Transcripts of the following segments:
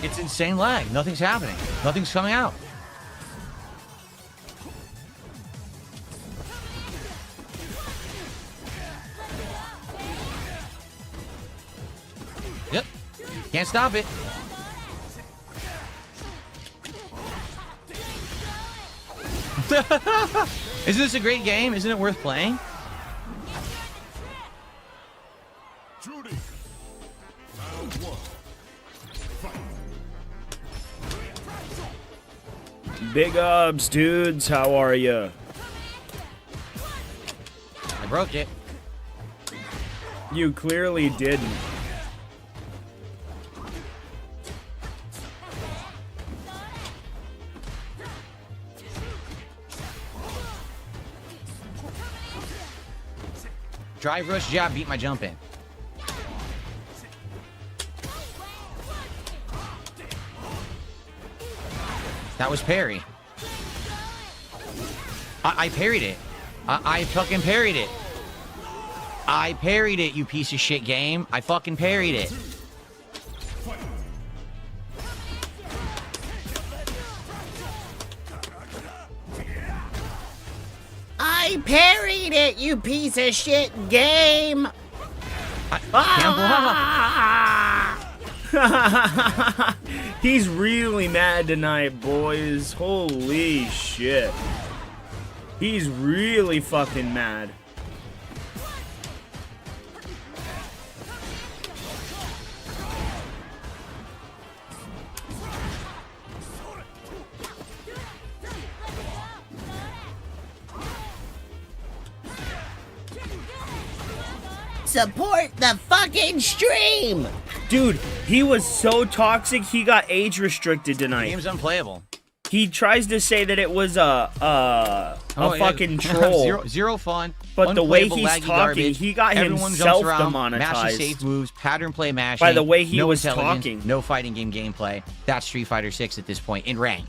It's insane lag. Nothing's happening. Nothing's coming out. Yep. Can't stop it. Isn't this a great game? Isn't it worth playing? Judy. Round one. Big ups, dudes. How are ya? I broke it. You clearly didn't. Drive, rush, jab, beat my jump in. That was parry. I parried it. I fucking parried it. I parried it, you piece of shit game. I fucking parried it. I parried it, you piece of shit game. He's really mad tonight, boys. Holy shit. He's really fucking mad. Support the fucking stream. Dude, he was so toxic, he got age restricted The tonight. game's unplayable. He tries to say that it was a fucking troll. Zero fun. But the way unplayable, he's laggy talking, garbage. he got Everyone himself jumps around, demonetized. Mashes safe moves, pattern play mashing. By the way he no was intelligence, talking. No fighting game gameplay. That's Street Fighter 6 at this point in rank.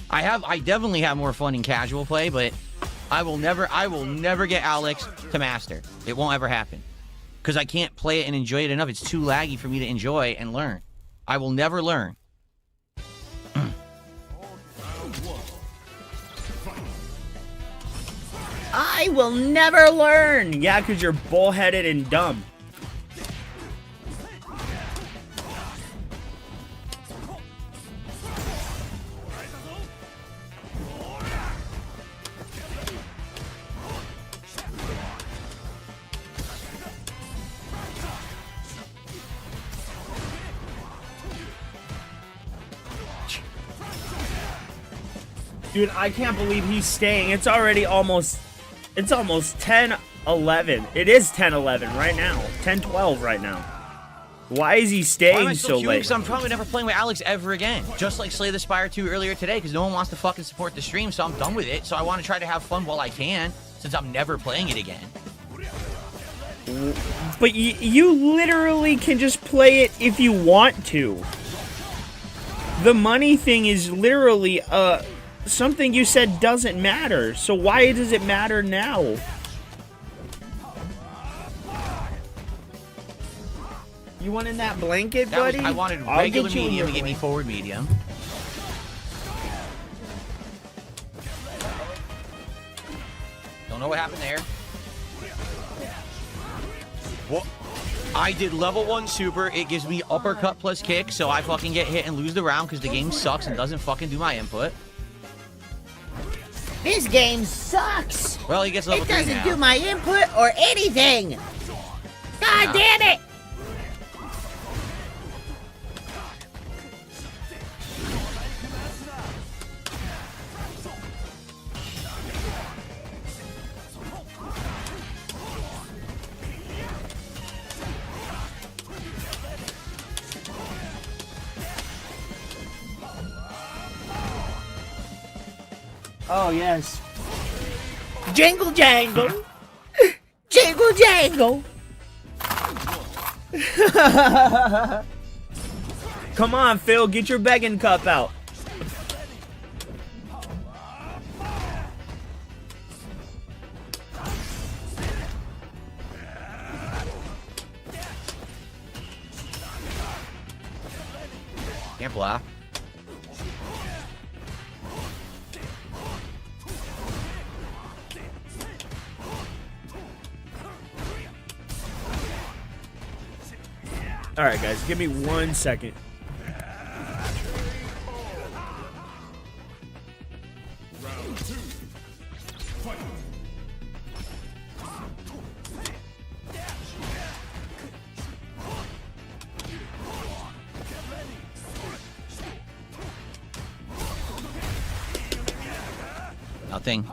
I definitely have more fun in casual play, but I will never get Alex to master. It won't ever happen. Because I can't play it and enjoy it enough. It's too laggy for me to enjoy and learn. I will never learn. I will never learn. Yeah, because you're bullheaded and dumb. Dude, I can't believe he's staying. It's already almost 10-11. It is 10-11 right now. 10-12 right now. Why is he Why am staying I so queuing? late? Because I'm probably never playing with Alex ever again. Just like Slay the Spire 2 earlier today, because no one wants to fucking support the stream, so I'm done with it. So I want to try to have fun while I can, since I'm never playing it again. But you literally can just play it if you want to. The money thing is literally something you said doesn't matter. So why does it matter now? You want in that blanket, buddy? I wanted I'll regular get you in medium your to get me blanket. forward medium. Don't know what happened there. Well, I did level 1 super. It gives me uppercut plus kick, so I fucking get hit and lose the round because the game sucks and doesn't fucking do my input. This game sucks. Well, he gets level It 3 doesn't now. do my input or anything. God damn it. Oh, yes. Jingle jangle. Jingle jangle. Come on, Phil, get your begging cup out. Can't block. All right, guys, give me 1 second. Round 2. Fight. Nothing.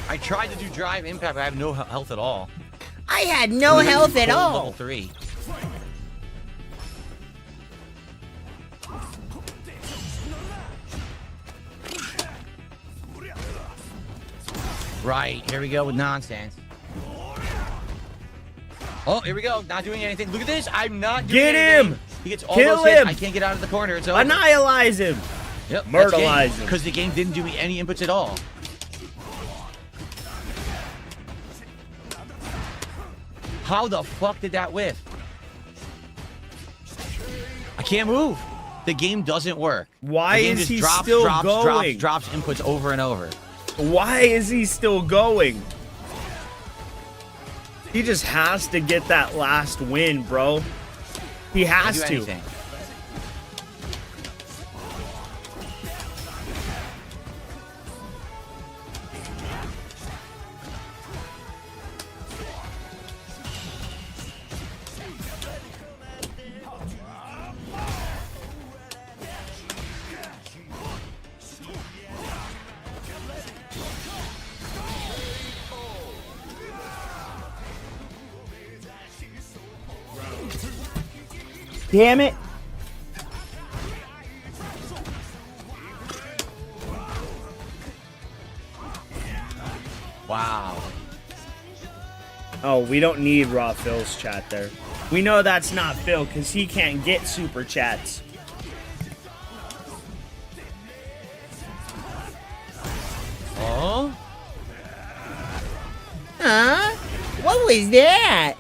I tried to do drive impact, but I have no health at all. I had no health at Level all. 3. Right, here we go with nonsense. Oh, here we go. Not doing anything. Look at this. I'm not doing Get anything. him! He gets Kill almost hit. him! I can't get out of the corner. It's over. Annihilize him! Yep, Myrtleize him. Because the game didn't do me any inputs at all. How the fuck did that whiff? I can't move. The game doesn't work. Why The game is just he drops, still drops, going? drops inputs over and over. Why is he still going? He just has to get that last win, bro. He Can't has do to. anything. Damn it. Wow. Oh, we don't need Raw Phil's chat there. We know that's not Phil because he can't get super chats. Oh? Huh? What was that?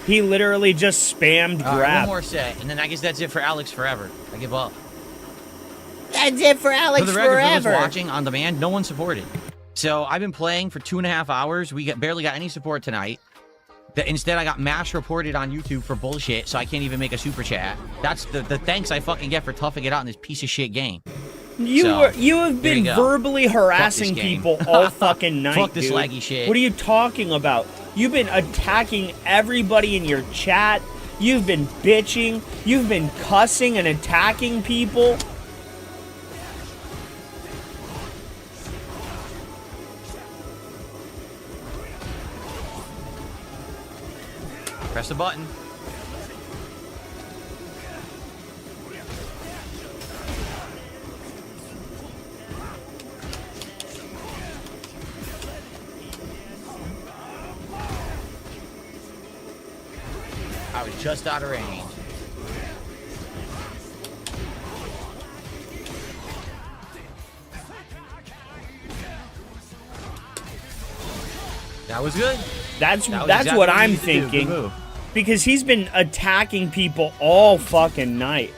He literally just spammed All right, one grab. more set, and then I guess that's it for Alex forever. I give up. That's it for Alex For the record, for forever. those watching on demand, no one supported. So I've been playing for 2.5 hours. We barely got any support tonight. Instead, I got mass reported on YouTube for bullshit, so I can't even make a super chat. That's the thanks I fucking get for toughing it out in this piece of shit game. You have there been you go. verbally harassing game. people all fucking night, Fuck this dude. laggy shit. What are you talking about? You've been attacking everybody in your chat. You've been bitching. You've been cussing and attacking people. Press the button. I was just out of range. That was good. That's That was that's exactly what you I'm need to do. Good thinking. move. Because he's been attacking people all fucking night.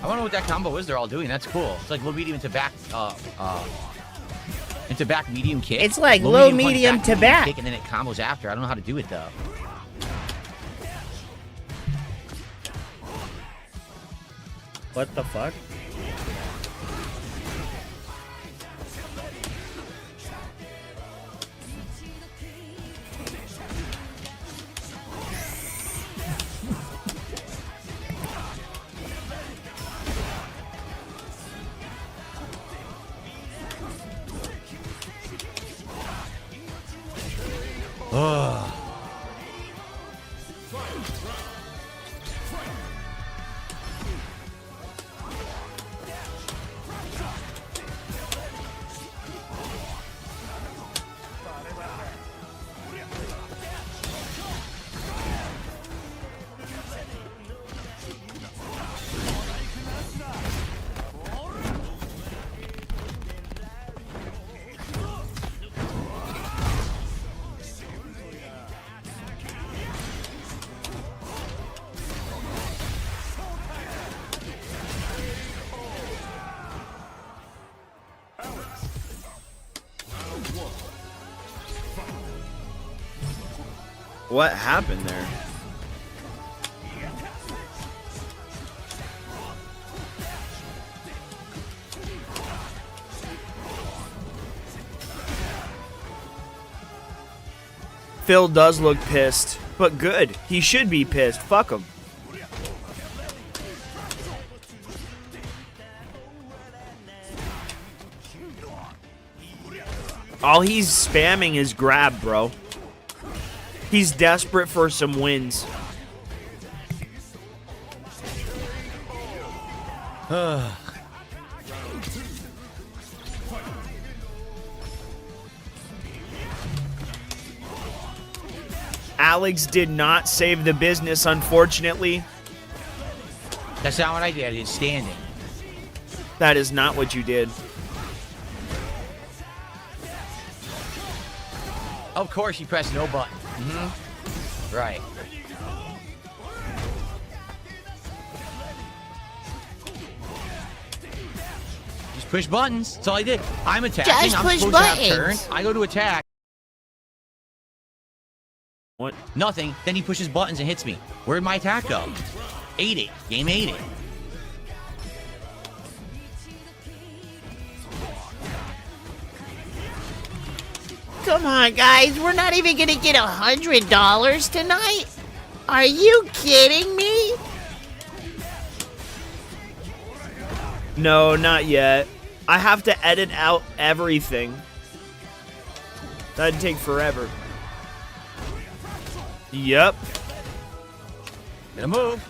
I wonder what that combo is they're all doing. That's cool. It's like low medium into back medium kick. It's like low, punch, medium to medium back. kick, and then it combos after. I don't know how to do it though. What the fuck? Ugh. What happened there? Phil does look pissed, but good. He should be pissed. Fuck him. All he's spamming is grab, bro. He's desperate for some wins. Alex did not save the business, unfortunately. That's not what I did. I did standing. That is not what you did. Of course, you press no button. Right. Just push buttons. That's all I did. I'm attacking. Just I'm push supposed to have buttons. turn. I go to attack. What? Nothing. Then he pushes buttons and hits me. Where'd my attack go? Ate it. Game ate it. Come on, guys. We're not even gonna get $100 tonight. Are you kidding me? No, not yet. I have to edit out everything. That'd take forever. Yep. Gonna move.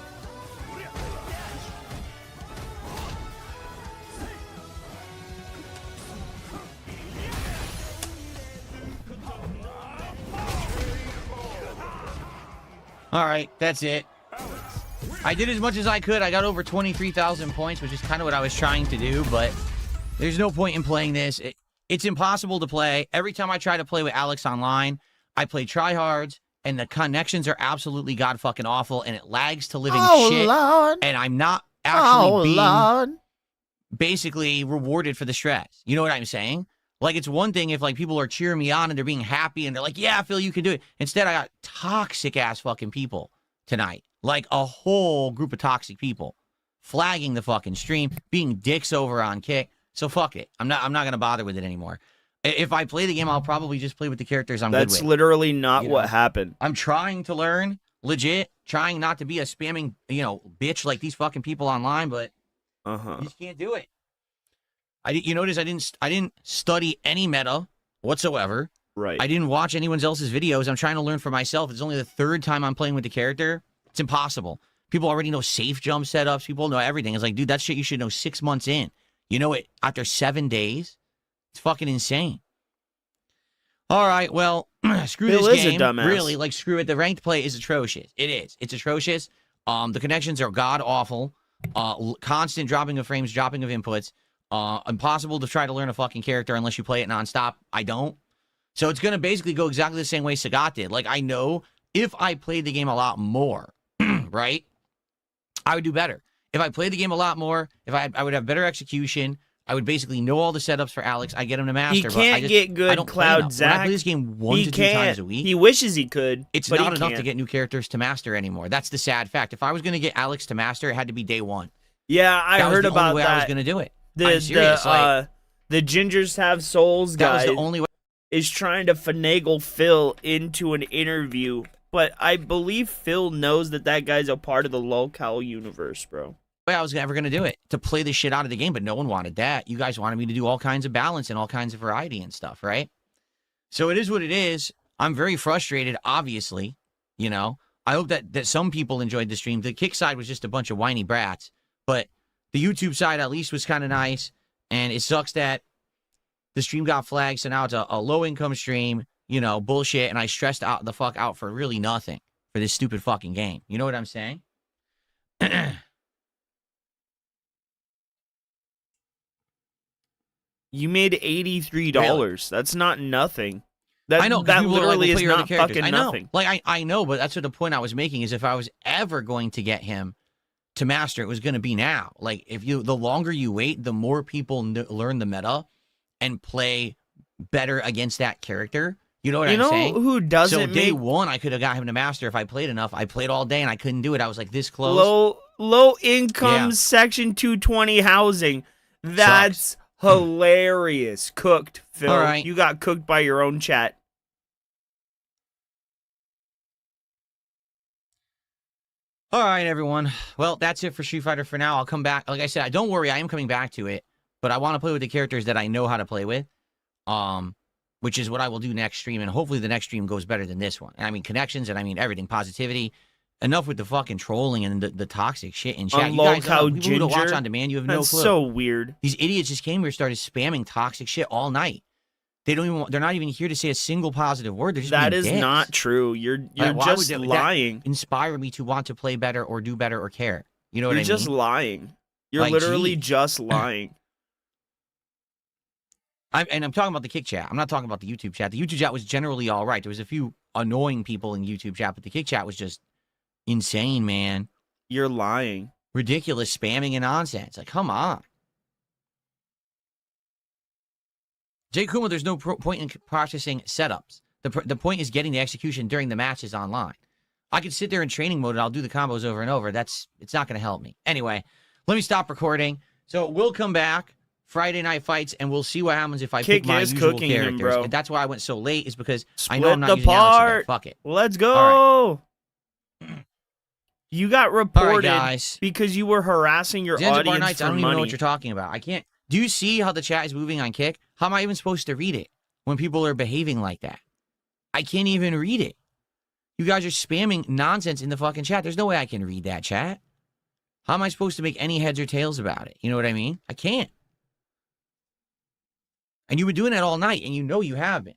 All right, that's it. I did as much as I could. I got over 23,000 points, which is kind of what I was trying to do, but there's no point in playing this. It's impossible to play. Every time I try to play with Alex online, I play tryhards, and the connections are absolutely god-fucking awful, and it lags to living shit. Lord. And I'm not actually being Lord. basically rewarded for the stress. You know what I'm saying? Like, it's one thing if, like, people are cheering me on and they're being happy and they're like, yeah, Phil, you can do it. Instead, I got toxic-ass fucking people tonight. Like, a whole group of toxic people flagging the fucking stream, being dicks over on Kick. So, fuck it. I'm not going to bother with it anymore. If I play the game, I'll probably just play with the characters I'm good with. That's literally not You know? what happened. I'm trying to learn, legit, trying not to be a spamming, bitch like these fucking people online, but you just can't do it. You notice I didn't study any meta whatsoever. Right. I didn't watch anyone else's videos. I'm trying to learn for myself. It's only the third time I'm playing with the character. It's impossible. People already know safe jump setups. People know everything. It's like, dude, that shit you should know 6 months in. You know it after 7 days? It's fucking insane. All right, well, screw Bill this is a game. dumbass. Really, like, screw it. The ranked play is atrocious. It is. It's atrocious. The connections are god-awful. Constant dropping of frames, dropping of inputs. Impossible to try to learn a fucking character unless you play it nonstop. I don't. So it's going to basically go exactly the same way Sagat did. Like, I know if I played the game a lot more, right, I would do better. If I played the game a lot more, I would have better execution. I would basically know all the setups for Alex. I get him to master. He can't get good Cloud Zach. I play this game one He to 2 times a week. He wishes he could. It's but not he enough can't. to get new characters to master anymore. That's the sad fact. If I was going to get Alex to master, it had to be day one. Yeah, I That was heard the about only way that. I was going to do it. The I'm serious. the Gingers Have Souls That guy was the only way. is trying to finagle Phil into an interview, but I believe Phil knows that guy's a part of the lolcow universe, bro. I was ever going to do it, to play the shit out of the game, but no one wanted that. You guys wanted me to do all kinds of balance and all kinds of variety and stuff, right? So it is what it is. I'm very frustrated, obviously. You know, I hope that some people enjoyed the stream. The kick side was just a bunch of whiny brats, but the YouTube side at least was kind of nice. And it sucks that the stream got flagged, so now it's a low-income stream, you know, bullshit, and I stressed out the fuck out for really nothing for this stupid fucking game. You know what I'm saying? You made $83. Really? That's not nothing. That, I know, that people are like, literally "We'll is play your other not characters." fucking I know. nothing. Like, I know, but that's what the point I was making is if I was ever going to get him to master, it was going to be now. Like, the longer you wait, the more people learn the meta and play better against that character. You know what I'm saying? You know who doesn't So day make one, I could have got him to master if I played enough. I played all day and I couldn't do it. I was like this close. low income Yeah. Section 220 housing? That's hilarious. Cooked, Phil. All right. You got cooked by your own chat. All right, everyone. Well, that's it for Street Fighter for now. I'll come back. Like I said, don't worry. I am coming back to it, but I want to play with the characters that I know how to play with, which is what I will do next stream, and hopefully the next stream goes better than this one. And I mean connections, and I mean everything, positivity. Enough with the fucking trolling and the toxic shit in chat. On You guys, lolcow people who don't watch ginger? on demand, you have no That's clue. so weird. These idiots just came here, started spamming toxic shit all night. They're not even here to say a single positive word. They're just That being is dicks. not true. You're Like, why just would that lying. inspire me to want to play better or do better or care. You know what You're I mean? just lying. You're Like, literally geez. just lying. I'm talking about the kick chat. I'm not talking about the YouTube chat. The YouTube chat was generally all right. There was a few annoying people in YouTube chat, but the kick chat was just insane, man. You're lying. Ridiculous spamming and nonsense. Like, come on. Jay Kuma, there's no point in processing setups. The point is getting the execution during the matches online. I could sit there in training mode and I'll do the combos over and over. It's not going to help me. Anyway, let me stop recording. So we'll come back Friday Night Fights and we'll see what happens if I pick my is usual cooking him, characters. bro. And that's why I went so late is because I Split know I'm not the using Alex today. part. Fuck it. Let's go. All You got All right, reported guys. because you were harassing your Zanzibar audience Nights, for I don't money. even know what you're talking about. I can't. Do you see how the chat is moving on Kick? How am I even supposed to read it when people are behaving like that? I can't even read it. You guys are spamming nonsense in the fucking chat. There's no way I can read that chat. How am I supposed to make any heads or tails about it? You know what I mean? I can't. And you've been doing that all night, and you know you haven't.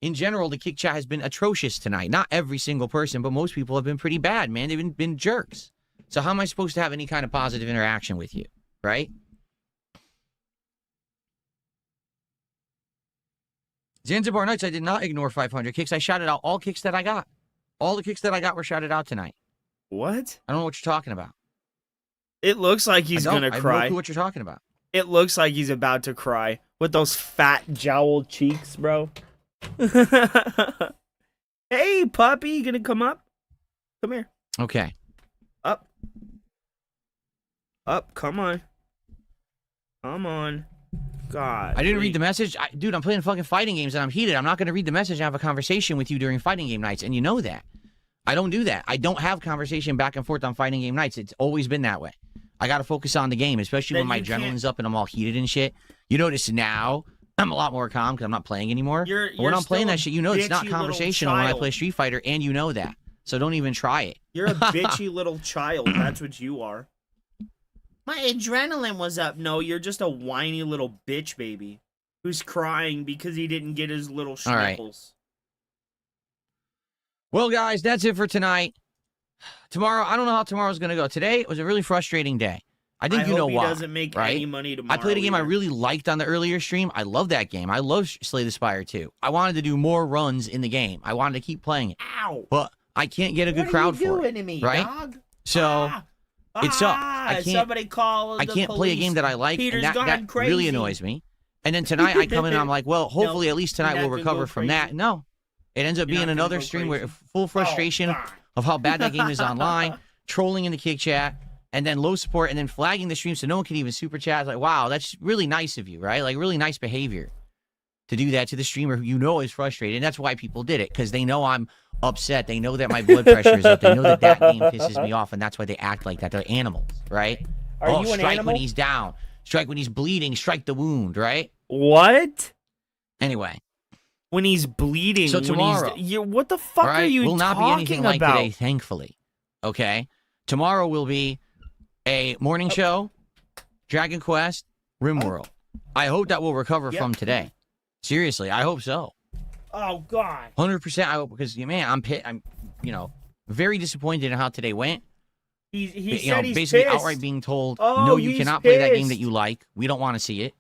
In general, the Kick chat has been atrocious tonight. Not every single person, but most people have been pretty bad, man. They've been jerks. So how am I supposed to have any kind of positive interaction with you, right? Zanzibar Nights, I did not ignore 500 kicks. I shouted out all kicks that I got. All the kicks that I got were shouted out tonight. What? I don't know what you're talking about. It looks like he's I gonna have no cry. clue what you're talking about. It looks like he's about to cry with those fat jowled cheeks, bro. Hey, puppy, you gonna come up? Come here. Okay. Up. Up. Come on. Come on. God. I didn't read the message. Dude, I'm playing fucking fighting games and I'm heated. I'm not going to read the message and have a conversation with you during fighting game nights. And you know that. I don't do that. I don't have conversation back and forth on fighting game nights. It's always been that way. I got to focus on the game, especially Then when my you can't- adrenaline's up and I'm all heated and shit. You notice now I'm a lot more calm because I'm not playing anymore. You're But when I'm playing still a that shit, you know it's not bitchy little conversational when I child. play Street Fighter, and you know that. So don't even try it. You're a bitchy little child. That's what you are. My adrenaline was up. No, you're just a whiny little bitch baby who's crying because he didn't get his little All right. schnipples. Well, guys, that's it for tonight. Tomorrow, I don't know how tomorrow's going to go. Today was a really frustrating day. I think you know hope why. he doesn't make right? any money tomorrow. I played a game I either. really liked on the earlier stream. I love that game. I love Slay the Spire 2. I wanted to do more runs in the game. I wanted to keep playing it. Ow! But I can't get a good What crowd are you for doing it. to me, right? dog? So it sucks. I can't. Somebody call I the can't play a police. game that I like, Peter's and gone that crazy. really annoys me. And then tonight I come in and I'm like, well, hopefully at least tonight you're we'll not gonna recover go from that. crazy. No. It ends up You're not being gonna another go stream where crazy. full frustration God. of how bad that game is online, trolling in the kick chat, and then low support, and then flagging the stream so no one can even super chat. It's like, wow, that's really nice of you, right? Like, really nice behavior to do that to the streamer who you know is frustrated. And that's why people did it, because they know I'm upset. They know that my blood pressure is up. They know that that game pisses me off, and that's why they act like that. They're animals, right? Are you an strike animal? when he's down. Strike when he's bleeding. Strike the wound, right? What? Anyway, when he's bleeding. So tomorrow, what the fuck all right, are you will not talking be anything like about? today, thankfully. Okay, tomorrow will be a morning show, Dragon Quest, RimWorld. I hope that will recover from today. Seriously, I hope so. Oh God. 100%. I hope, because man, I'm very disappointed in how today went. He said he's basically pissed. outright being told, Oh, no, you he's cannot play that game that pissed. you like. We don't want to see it.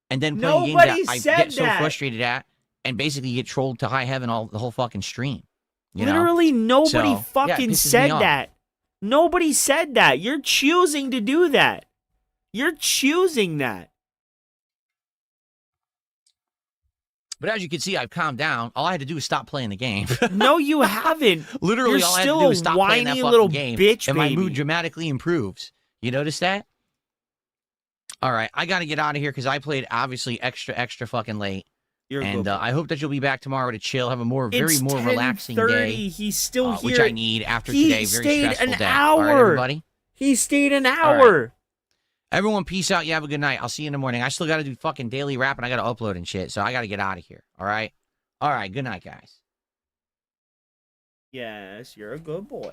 And then playing games Nobody that I said get so that. frustrated at, and basically get trolled to high heaven the whole fucking stream. You know? Literally nobody So, yeah, it fucking pisses me said off. that. Nobody said that. You're choosing to do that. You're choosing that. But as you can see, I've calmed down. All I had to do was stop playing the game. No, you haven't. Literally, You're all I had to still do was a stop playing that whiny fucking little game, bitch, and my baby. mood dramatically improves. You notice that? All right, I got to get out of here because I played obviously extra fucking late. You're a And good boy. I hope that you'll be back tomorrow to chill, have a It's more relaxing 10:30. day, He's still here. which I need after He today. Very stayed stressful an day. All right, hour. everybody. He stayed an right. hour. Everyone, peace out. You have a good night. I'll see you in the morning. I still got to do fucking daily rap, and I got to upload and shit, so I got to get out of here. All right? All right, good night, guys. Yes, you're a good boy.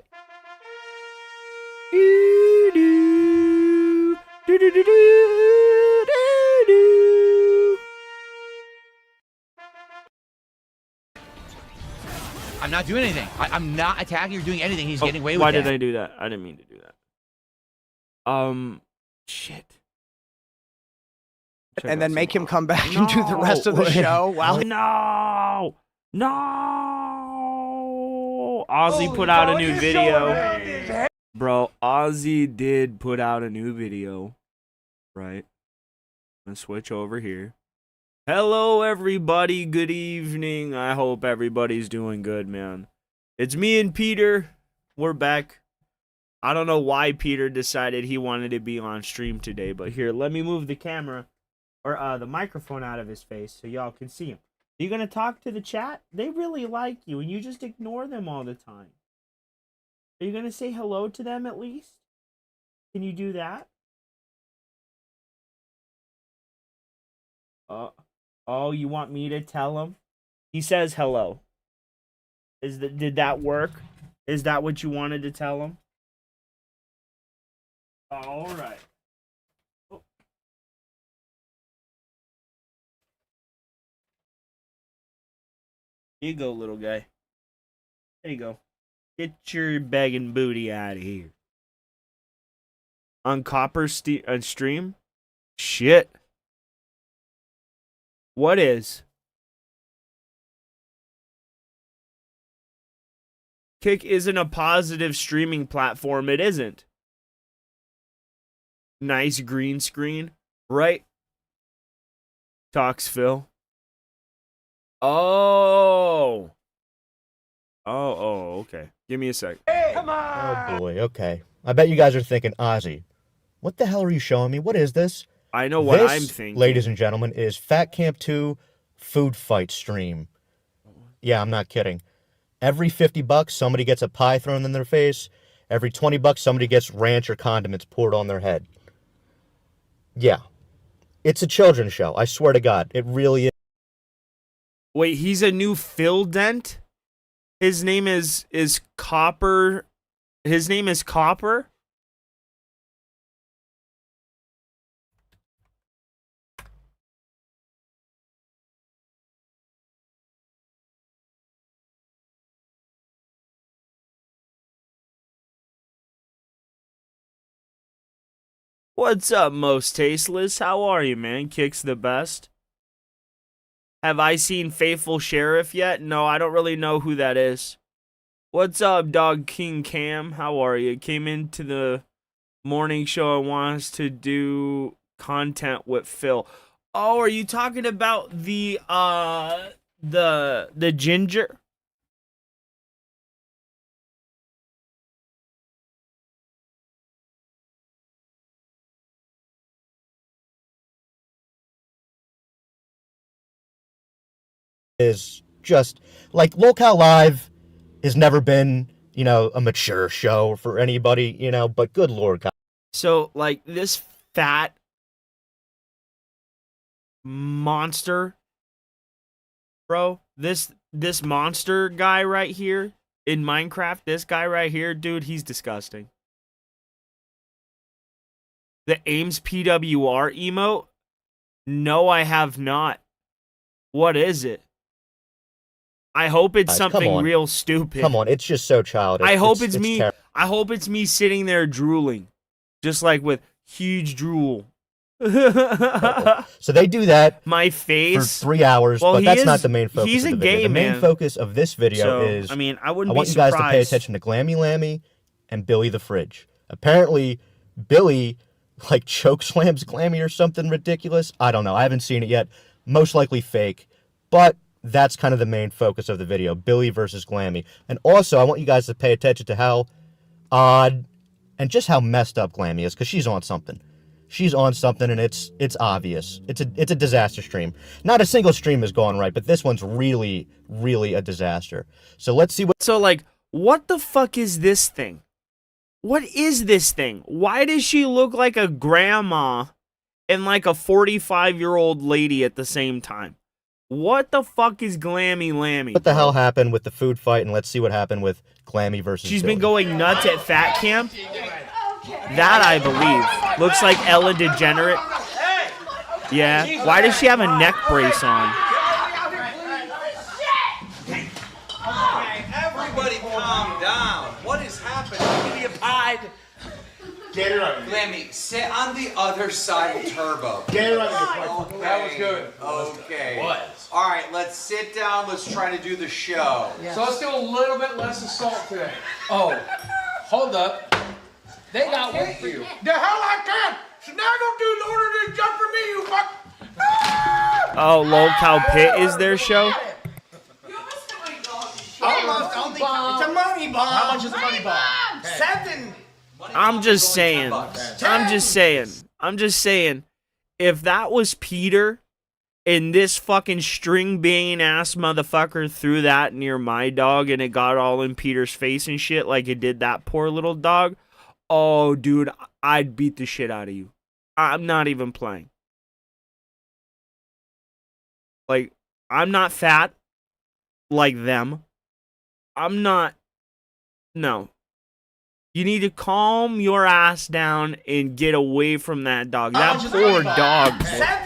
Do-do. Do-do-do-do-do-do. I'm not doing anything. I'm not attacking or doing anything. He's getting away with Why that. did I do that? I didn't mean to do that. Shit. Check And out then make some- him come back and do the rest of the No. show while he... No! No! Ozzy put out a new video. Bro, Ozzy did put out a new video. Right? Let's switch over here. Hello, everybody. Good evening. I hope everybody's doing good, man. It's me and Peter. We're back. I don't know why Peter decided he wanted to be on stream today, but here, let me move the camera or the microphone out of his face so y'all can see him. Are you gonna talk to the chat? They really like you, and you just ignore them all the time. Are you gonna say hello to them at least? Can you do that? Oh, you want me to tell him? He says hello. Did that work? Is that what you wanted to tell him? All right. Oh. Here you go, little guy. There you go. Get your begging booty out of here. On Copper stream? Shit. What is? Kick isn't a positive streaming platform. It isn't. Nice green screen, right? Talks Phil. Oh, okay. Give me a sec. Oh boy, okay. I bet you guys are thinking, Ozzy, what the hell are you showing me? What is this? I know what This, I'm thinking. ladies and gentlemen, is Fat Camp 2 food fight stream. Yeah, I'm not kidding. Every $50, somebody gets a pie thrown in their face. Every $20, somebody gets ranch or condiments poured on their head. Yeah. It's a children's show. I swear to God. It really is. Wait, he's a new Phil Dent? His name is Copper. His name is Copper? What's up, Most Tasteless? How are you, man? Kick's the best. Have I seen Faithful Sheriff yet? No, I don't really know who that is. What's up, Dog King Cam? How are you? Came into the morning show and wants to do content with Phil. Oh, are you talking about the ginger? Is just like lolcow live has never been, a mature show for anybody, but good lord, guys. So, like, this fat monster bro. This monster guy right here in Minecraft, this guy right here, dude, he's disgusting. The Ames PWR emote? No, I have not. What is it? I hope it's Guys, come something on. real stupid. Come on, it's just so childish. I hope it's me. terrible. I hope it's me sitting there drooling, just like with huge drool. So they do that My for face. 3 hours, Well, but he that's is- not the main focus he's of a the video. gay The main man. focus of this video So, is I mean, I wouldn't I be want you guys to pay surprised. attention to Glammy Lammy and Billy the Fridge. Apparently, Billy like choke slams Glammy or something ridiculous. I don't know. I haven't seen it yet. Most likely fake, but that's kind of the main focus of the video, Billy versus Glammy. And also, I want you guys to pay attention to how odd and just how messed up Glammy is, because she's on something. She's on something, and it's obvious. It's a disaster stream. Not a single stream has gone right, but this one's really, really a disaster. So let's see what... So, like, what the fuck is this thing? What is this thing? Why does she look like a grandma and like a 45-year-old lady at the same time? What the fuck is Glammy Lammy? What the hell happened with the food fight, and let's see what happened with Glammy versus She's Billy. been going nuts at Fat Camp. That I believe. Looks like Ellen DeGenerate. Yeah. Why does she have a neck brace on? Everybody calm down. What is happening? Give me a pie. Get it right. Lemmy, sit on the other side of Turbo. Get it right. Okay. That was good. Okay. Was. All right, let's sit down. Let's try to do the show. So let's do a little bit less of salt today. Oh, hold up. They got one for you. The hell I can. So now don't do the order to jump for me, you fuck. Oh, lolcow Pit is their show? Almost. It's a money bomb. How much is the money bomb? 7. I'm just saying. I'm just saying. If that was Peter and this fucking string bean ass motherfucker threw that near my dog and it got all in Peter's face and shit like it did that poor little dog, oh, dude, I'd beat the shit out of you. I'm not even playing. Like, I'm not fat like them. I'm not. No. You need to calm your ass down and get away from that dog. That poor dog,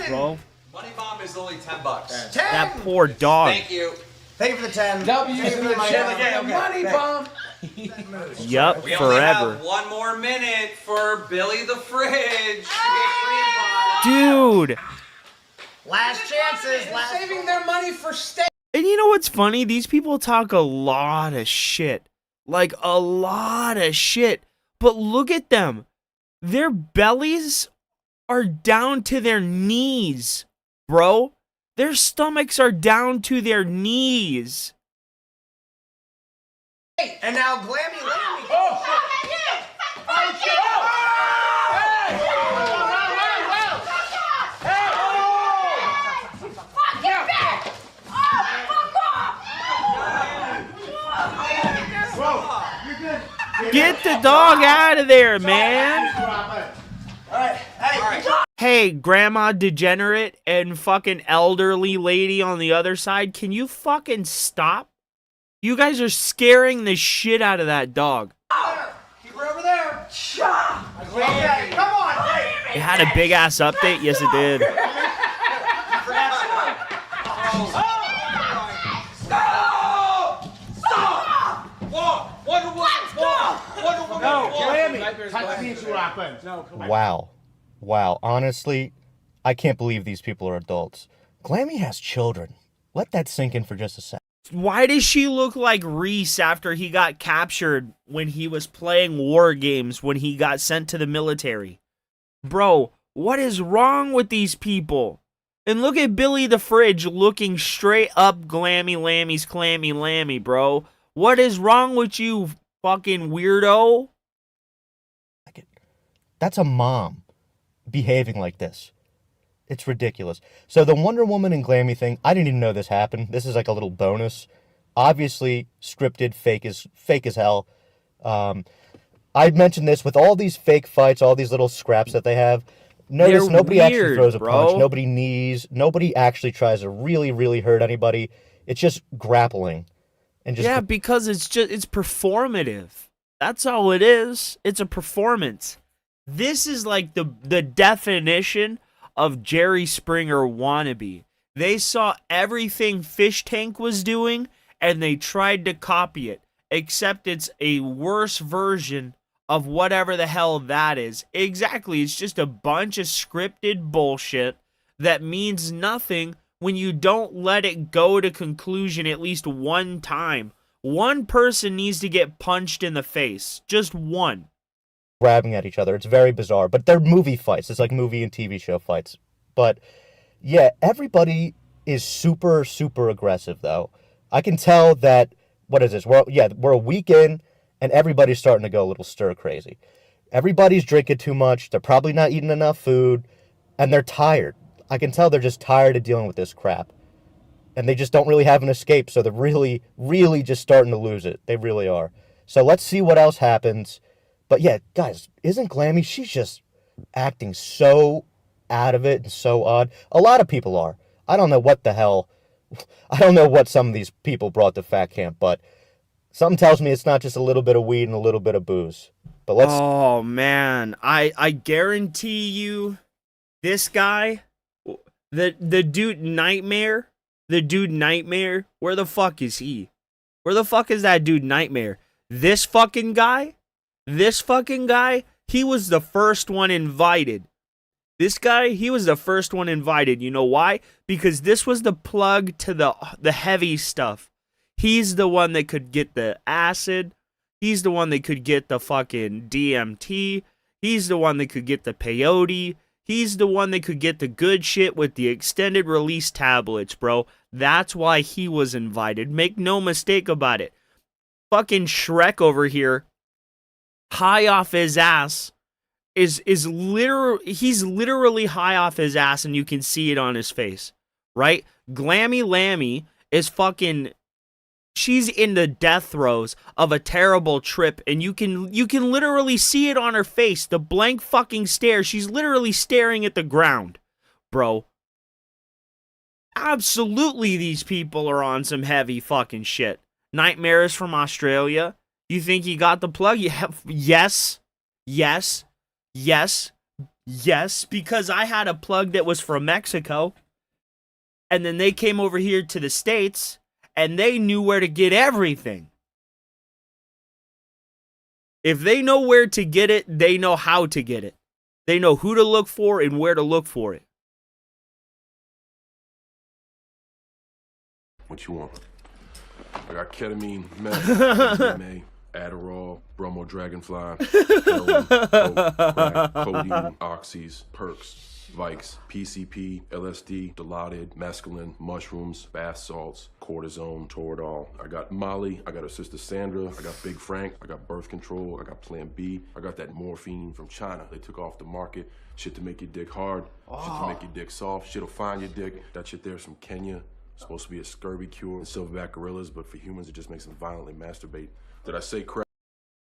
bro. Money bomb is only $10. That poor dog. Thank you. Pay for the 10. W's in the chat. Money bomb. Yup, We only forever. have 1 more minute for Billy the Fridge. Dude. Last chances. Saving their money for steak. And you know what's funny? These people talk a lot of shit. Like, a lot of shit. But look at them. Their bellies are down to their knees, bro. Their stomachs are down to their knees. And now Glammy Lammy. Get the dog out of there, man. Hey, grandma degenerate and fucking elderly lady on the other side, can you fucking stop? You guys are scaring the shit out of that dog. Keep her over there. Okay, come on. It had a big ass update. Yes, it did. Wow. Honestly, I can't believe these people are adults. Glammy has children. Let that sink in for just a second. Why does she look like Reese after he got captured when he was playing war games when he got sent to the military? Bro, what is wrong with these people? And look at Billy the Fridge looking straight up Glammy Lammy's Clammy Lammy, bro. What is wrong with you, fucking weirdo? That's a mom behaving like this. It's ridiculous. So the Wonder Woman and Glammy thing, I didn't even know this happened. This is like a little bonus. Obviously scripted, fake as hell. I mentioned this with all these fake fights, all these little scraps that they have. Notice They're nobody actually weird, throws a bro. punch. Nobody knees. Nobody actually tries to really, really hurt anybody. It's just grappling. And just Yeah, because it's performative. That's all it is. It's a performance. This is like the definition of Jerry Springer wannabe. They saw everything Fish Tank was doing and they tried to copy it, except it's a worse version of whatever the hell that is. Exactly, it's just a bunch of scripted bullshit that means nothing when you don't let it go to conclusion at least one time. One person needs to get punched in the face. Just one. grabbing at each other. It's very bizarre. But they're movie fights. It's like movie and TV show fights. But yeah, everybody is super, super aggressive, though. I can tell that, what is this? We're a week in, and everybody's starting to go a little stir crazy. Everybody's drinking too much. They're probably not eating enough food, and they're tired. I can tell they're just tired of dealing with this crap. And they just don't really have an escape, so they're really, really just starting to lose it. They really are. So let's see what else happens. But yeah, guys, isn't Glammy, she's just acting so out of it and so odd. A lot of people are. I don't know what the hell. I don't know what some of these people brought to Fat Camp, but something tells me it's not just a little bit of weed and a little bit of booze. But let's. Oh man, I guarantee you, this guy, the dude Nightmare, where the fuck is he? Where the fuck is that dude Nightmare? This fucking guy, he was the first one invited. This guy, he was the first one invited. You know why? Because this was the plug to the heavy stuff. He's the one that could get the acid. He's the one that could get the fucking DMT. He's the one that could get the peyote. He's the one that could get the good shit with the extended release tablets, bro. That's why he was invited. Make no mistake about it. Fucking Shrek over here, high off his ass, is literally, he's literally high off his ass, and you can see it on his face, right? Glammy Lammy is fucking, she's in the death throes of a terrible trip, and you can literally see it on her face, the blank fucking stare. She's literally staring at the ground, bro. Absolutely, these people are on some heavy fucking shit. Nightmare is from Australia. You think he got the plug? Yes, because I had a plug that was from Mexico, and then they came over here to the States, and they knew where to get everything. If they know where to get it, they know how to get it. They know who to look for and where to look for it. What you want? I got ketamine, meth, MDMA, Adderall, bromo dragonfly, heroin, coke, crack, codeine, oxys, perks, Vikes, PCP, LSD, Dilaudid, mescaline, mushrooms, bath salts, cortisone, Toradol. I got Molly, I got her sister Sandra, I got Big Frank, I got birth control, I got Plan B, I got that morphine from China. They took off the market. Shit to make your dick hard, shit to make your dick soft, shit'll find your dick. That shit there's from Kenya. Supposed to be a scurvy cure and silverback gorillas, but for humans it just makes them violently masturbate. Did I say crack?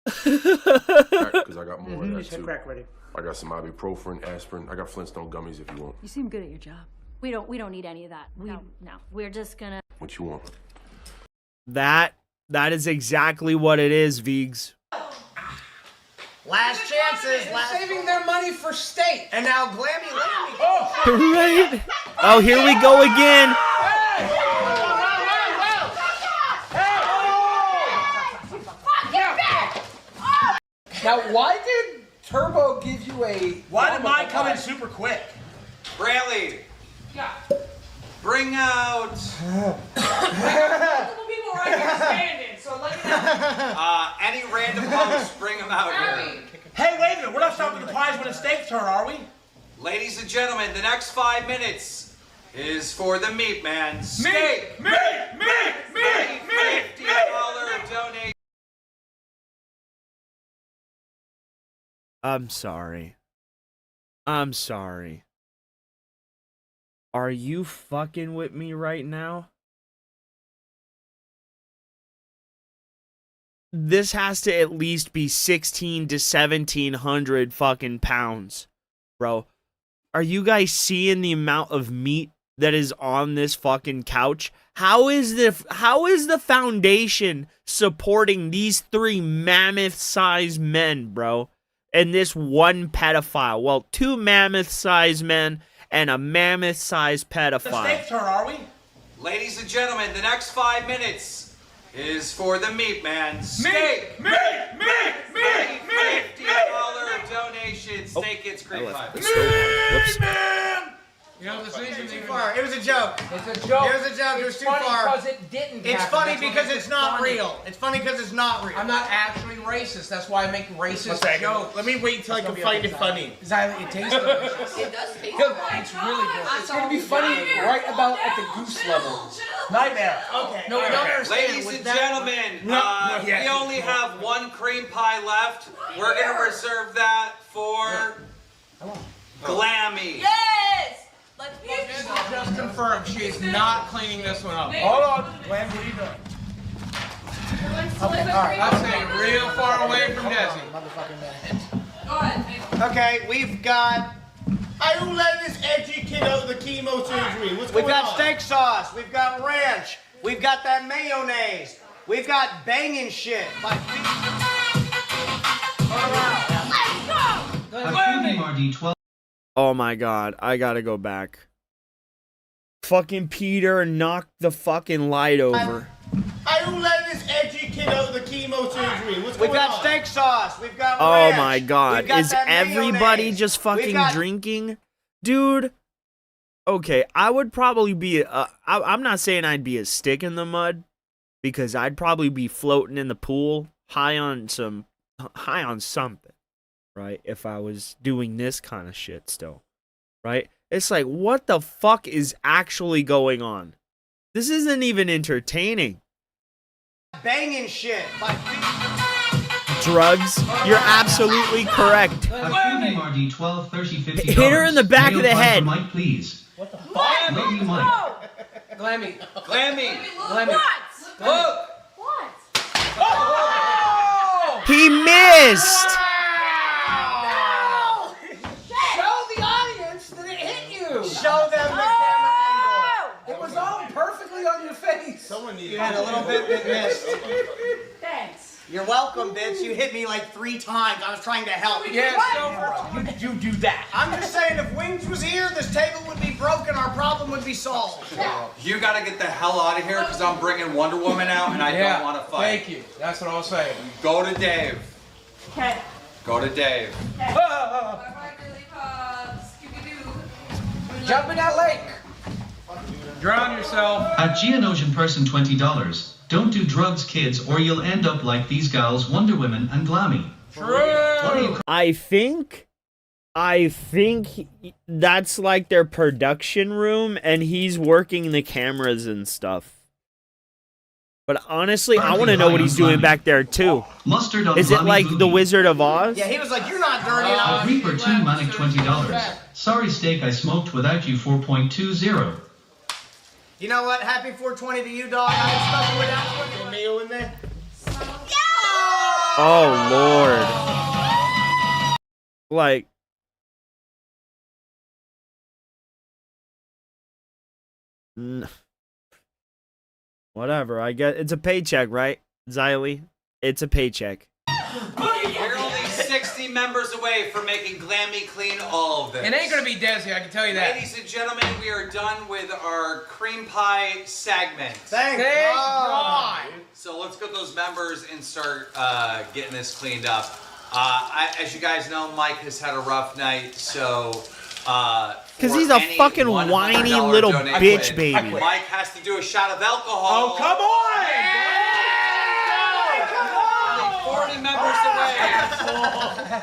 Because I got more of that too. Crack ready. I got some ibuprofen, aspirin. I got Flintstone gummies if you want. You seem good at your job. We don't need any of that. No. We're just gonna. What you want? That is exactly what it is, Vigs. Last chances. Saving their money for steak. And now Glammy Lammy. Right? Oh, here we go again. Now, why did Turbo give you a... Why did mine come in super quick? Brantley, Yeah. bring out Multiple people right here standing, so let me know. any random host. Bring them out here. Hey, wait a minute. We're not stopping the pies when the steak's turn, are we? Ladies and gentlemen, the next 5 minutes is for the meat man. Steak. Me! $50 donation. I'm sorry. Are you fucking with me right now? This has to at least be 16 to 1700 fucking pounds, bro. Are you guys seeing the amount of meat that is on this fucking couch? How is the foundation supporting these 3 mammoth-sized men, bro? And this one pedophile. Well, 2 mammoth-sized men and a mammoth-sized pedophile. The stakes are we? Ladies and gentlemen, the next 5 minutes is for the meat man. Steak. Meat! $50 donation. Steak gets cream pie. Whoops. You know, this isn't Too even far. It was a joke. It's a joke. It was a joke. It was It's too funny far. because it didn't It's happen. funny That's what because makes it's it not funny. real. It's funny because it's not real. I'm not actually racist. That's why I make racist jokes. Let me wait until I can find it funny. It tastes delicious. It does taste It's really good. It's gonna be funny right about at the goose level. Nightmare. Okay. No, we don't understand. Ladies With and that- gentlemen, yeah. we only have 1 cream pie left. We're going to reserve that for Glammy. Yes! Let's be Just confirmed, she is not cleaning this one up. Hold on. Glenn, what are you doing? I'm staying real far away from Desi. Go ahead, Okay, we've got. I don't let this edgy kid out of the chemo surgery. What's going on? We've got steak sauce. We've got ranch. We've got that mayonnaise. We've got banging shit. Oh my god, I gotta go back. Fucking Peter knocked the fucking light over. I don't let this edgy kid out of the chemo surgery. What's going on? We've got steak sauce. We've got Oh ranch. my god, We've got is that everybody mayonnaise. just fucking We've got- drinking? Dude, okay, I would probably be, I'm not saying I'd be a stick in the mud, because I'd probably be floating in the pool, high on something, right, if I was doing this kind of shit still, right? It's like, what the fuck is actually going on? This isn't even entertaining. Banging shit. Drugs? You're absolutely correct. Marty, 12, 30, 50 Hit her in the back of the head. Mike, please. What the fuck? Love you, Mike. Glammy. Glammy. Glammy. Look. What? Oh! He missed! Show the audience that it hit you. Show them the camera angle. It was all perfectly on your face. Someone needed. You had a little bit that missed. Thanks. You're welcome, bitch. You hit me like 3 times. I was trying to help. Yeah, so you do that. I'm just saying, if Wings was here, this table would be broken. Our problem would be solved. You got to get the hell out of here because I'm bringing Wonder Woman out and I don't want to fight. Thank you. That's what I was saying. Go to Dave. Okay. Go to Dave. Jump in that lake. Drown yourself. At Geonosian person, $20. Don't do drugs, kids, or you'll end up like these gals, Wonder Woman and Glammy. True. I think that's like their production room, and he's working the cameras and stuff. But honestly, I want to know what he's doing back there too. Mustard on Is it Glammy like booty. the Wizard of Oz? Yeah, he was like, you're not dirty enough. Reaper 2 Manic, $20. Sorry, steak, I smoked without you, 4.20. You know what? Happy 420 to you, dog. I ain't stuck without you. Meal in there. Oh Lord. Like, whatever. I guess it's a paycheck, right, Xylee? It's a paycheck. We're only 60 members away from making Glammy clean all of this. It ain't gonna be Desi, I can tell you that. Ladies and gentlemen, we are done with our cream pie segment. Thank God. So let's get those members and start getting this cleaned up. As you guys know, Mike has had a rough night, so Because he's a fucking whiny little bitch baby. Mike has to do a shot of alcohol. Oh, come on! Yeah! 40 members away.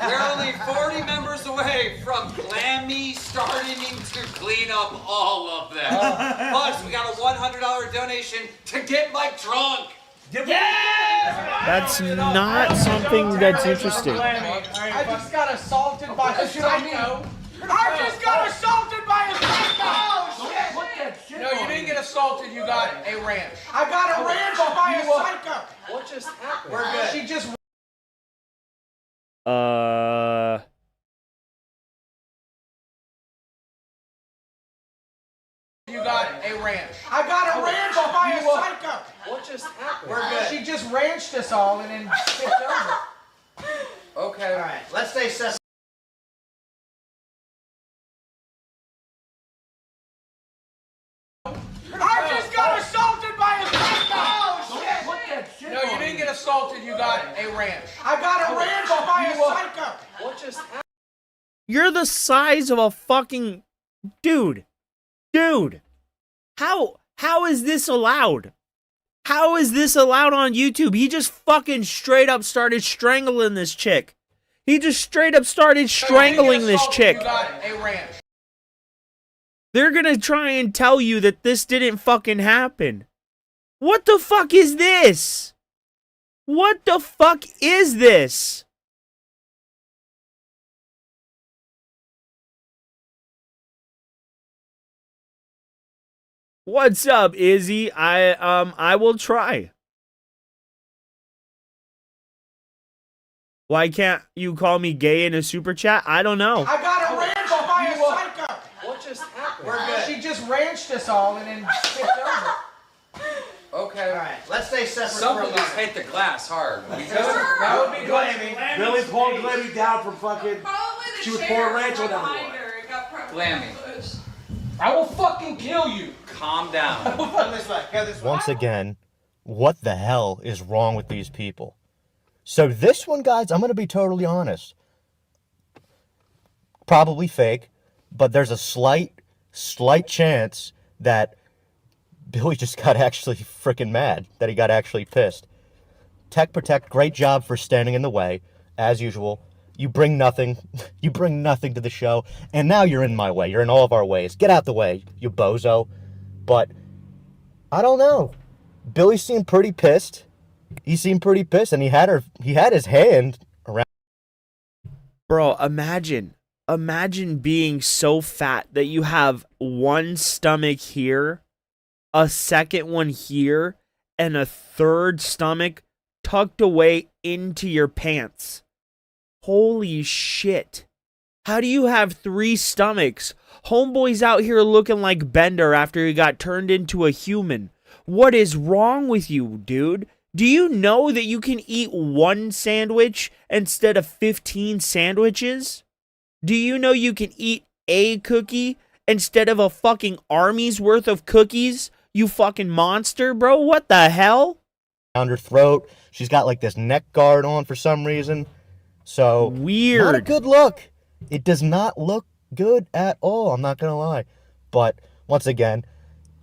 We're only 40 members away from Glammy starting to clean up all of this. Plus, we got a $100 donation to get Mike drunk. That's not something that's interesting. I just got assaulted by a psycho. I just got assaulted by a psycho! Oh, shit. No, you didn't get assaulted, you got a ranch. I got a ranch by a psycho! What just happened? We're good. She just You got a ranch. I got a ranch by a psycho. What just happened? We're good. She just ranched us all and then tipped over. Okay. All right, let's stay separate. I just got assaulted by a psycho. Oh, shit. No, you didn't get assaulted. You got a ranch. I got a ranch by a psycho. What just happened? You're the size of a fucking dude. Dude. How is this allowed? How is this allowed on YouTube? He just fucking straight up started strangling this chick. He just straight up started strangling this chick. You got a ranch. They're gonna try and tell you that this didn't fucking happen. What the fuck is this? What the fuck is this? What's up, Izzy? I will try. Why can't you call me gay in a super chat? I don't know. I got a ranch by a psycho. What just happened? We're good. She just ranched us all and then tipped over. Okay. All right, let's stay separate. Somebody just hit the glass hard. That would be Glammy. Billy pulled Glammy down from fucking. She was pouring ranch on that boy. Glammy. I will fucking kill you. Calm down. Come this way. Go this way. Once again, what the hell is wrong with these people? So this one, guys, I'm going to be totally honest. Probably fake, but there's a slight chance that Billy just got actually freaking mad, that he got actually pissed. Tech Protect, great job for standing in the way, as usual. You bring nothing. You bring nothing to the show, and now you're in my way. You're in all of our ways. Get out the way, you bozo. But I don't know. Billy seemed pretty pissed. He seemed pretty pissed, and he had his hand around. Bro, imagine being so fat that you have one stomach here, a second one here, and a third stomach tucked away into your pants. Holy shit. How do you have 3 stomachs? Homeboy's out here looking like Bender after he got turned into a human. What is wrong with you, dude? Do you know that you can eat 1 sandwich instead of 15 sandwiches? Do you know you can eat a cookie instead of a fucking army's worth of cookies? You fucking monster, bro. What the hell? Around her throat. She's got like this neck guard on for some reason. So weird. Not a good look. It does not look good at all. I'm not gonna lie. But once again,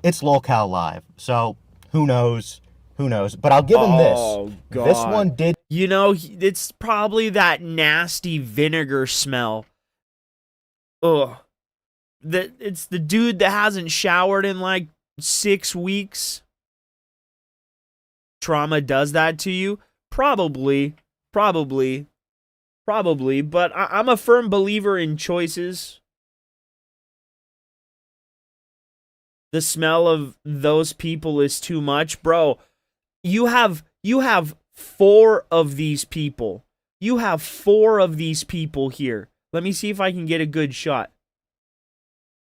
it's lolcow live. So who knows? Who knows? But I'll give him this. God. This one did. You know, it's probably that nasty vinegar smell. Ugh. It's the dude that hasn't showered in like 6 weeks. Trauma does that to you? Probably. But I'm a firm believer in choices. The smell of those people is too much. Bro, you have 4 of these people. You have 4 of these people here. Let me see if I can get a good shot.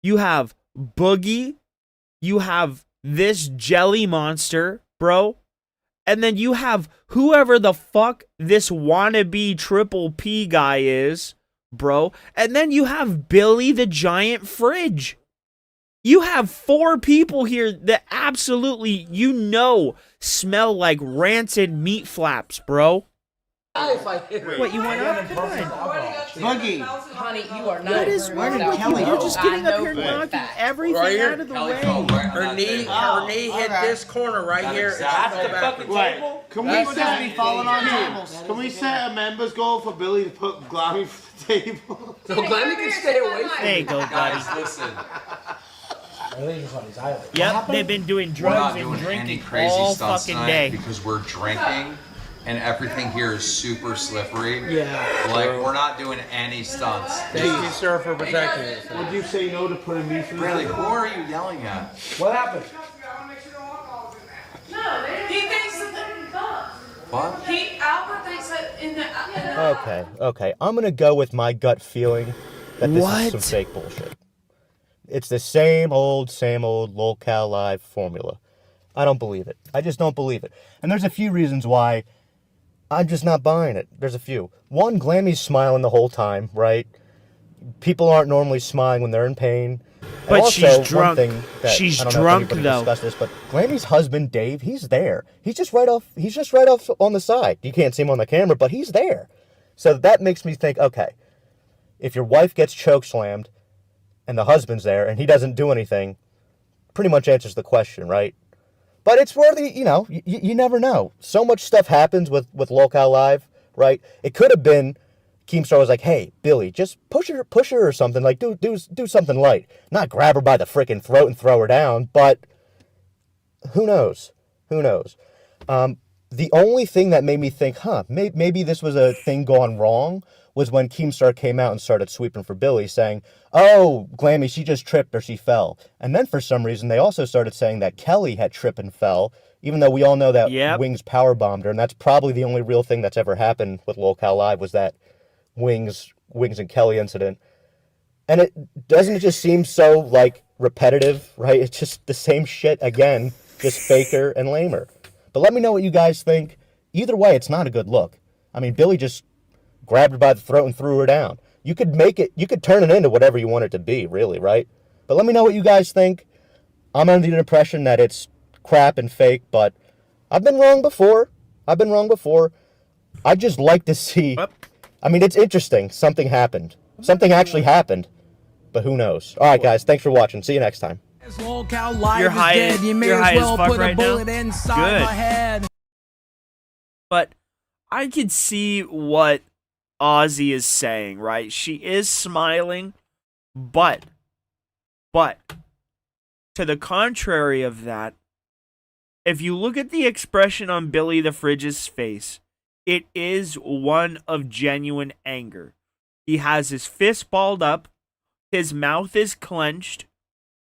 You have Boogie. You have this jelly monster, bro. And then you have whoever the fuck this wannabe Triple P guy is, bro. And then you have Billy the Giant Fridge. You have 4 people here that absolutely, smell like rancid meat flaps, bro. What, you want up? Come on. Boogie. Honey, you are not. What is wrong with you? You're just getting up here knocking everything out of the way. Her knee hit this corner right here. That's the fucking table. Can we just be falling on tables? Can we set a members goal for Billy to put Glammy for the table? So Glammy can stay away from There you go, buddy. Guys, listen. Yep, they've been doing We're not drugs and doing any drinking crazy all stunts fucking tonight day. because we're drinking and everything here is super slippery. Yeah. Like, we're not doing any stunts. Thank you, sir, for protecting us. Would you say no to putting me for Really, who are you yelling at? What happened? He thinks that What? Albert thinks that in the Okay. I'm gonna go with my gut feeling that this is some What? fake bullshit. It's the same old lolcow live formula. I don't believe it. I just don't believe it. And there's a few reasons why I'm just not buying it. There's a few. One, Glammy's smiling the whole time, right? People aren't normally smiling when they're in pain. But also, she's drunk. One thing that, She's I don't drunk, know if though. discussed this, but Glammy's husband, Dave, he's there. He's just right off on the side. You can't see him on the camera, but he's there. So that makes me think, okay, if your wife gets chokeslammed and the husband's there and he doesn't do anything, pretty much answers the question, right? But it's worthy, you never know. So much stuff happens with lolcow live, right? It could have been Keemstar was like, hey, Billy, just push her or something. Like, do something light. Not grab her by the frickin' throat and throw her down, but who knows? Who knows? The only thing that made me think, maybe this was a thing gone wrong was when Keemstar came out and started sweeping for Billy, saying, oh, Glammy, she just tripped or she fell. And then for some reason, they also started saying that Kelly had tripped and fell, even though we all know that Wings powerbombed her, and that's probably the only real thing that's ever happened with lolcow live was that Wings and Kelly incident. And it just seem so, like, repetitive, right? It's just the same shit again, just faker and lamer. But let me know what you guys think. Either way, it's not a good look. I mean, Billy just grabbed her by the throat and threw her down. You could turn it into whatever you want it to be, really, right? But let me know what you guys think. I'm under the impression that it's crap and fake, but I've been wrong before. I'd just like to see... I mean, it's interesting. Something happened. Something actually happened. But who knows? All right, guys. Thanks for watching. See you next time. You're high as fuck right now. Good. But I could see what Ozzy is saying, right? She is smiling, but to the contrary of that, if you look at the expression on Billy the Fridge's face, it is one of genuine anger. He has his fist balled up, his mouth is clenched,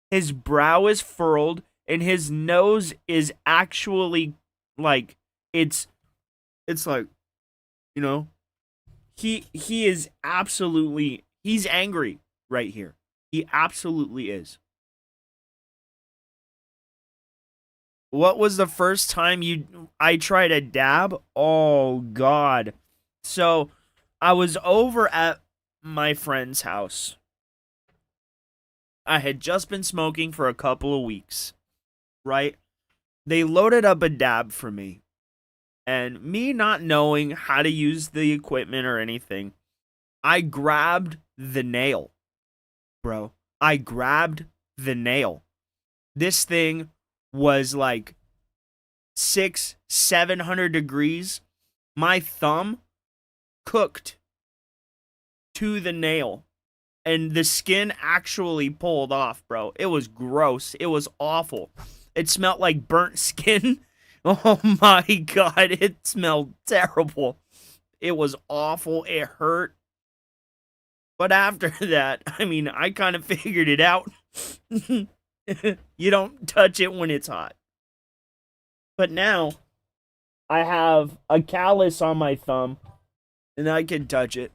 his brow is furrowed, and his nose is actually like it's like, he is absolutely, he's angry right here. He absolutely is. What was the first time I tried a dab? Oh, God. So, I was over at my friend's house. I had just been smoking for a couple of weeks, right? They loaded up a dab for me. And me not knowing how to use the equipment or anything, I grabbed the nail, bro. I grabbed the nail. This thing was like 700 degrees. My thumb cooked to the nail, and the skin actually pulled off, bro. It was gross. It was awful. It smelled like burnt skin. Oh my God, it smelled terrible. It was awful. It hurt. But after that, I mean, I kind of figured it out. You don't touch it when it's hot. But now, I have a callus on my thumb, and I can touch it.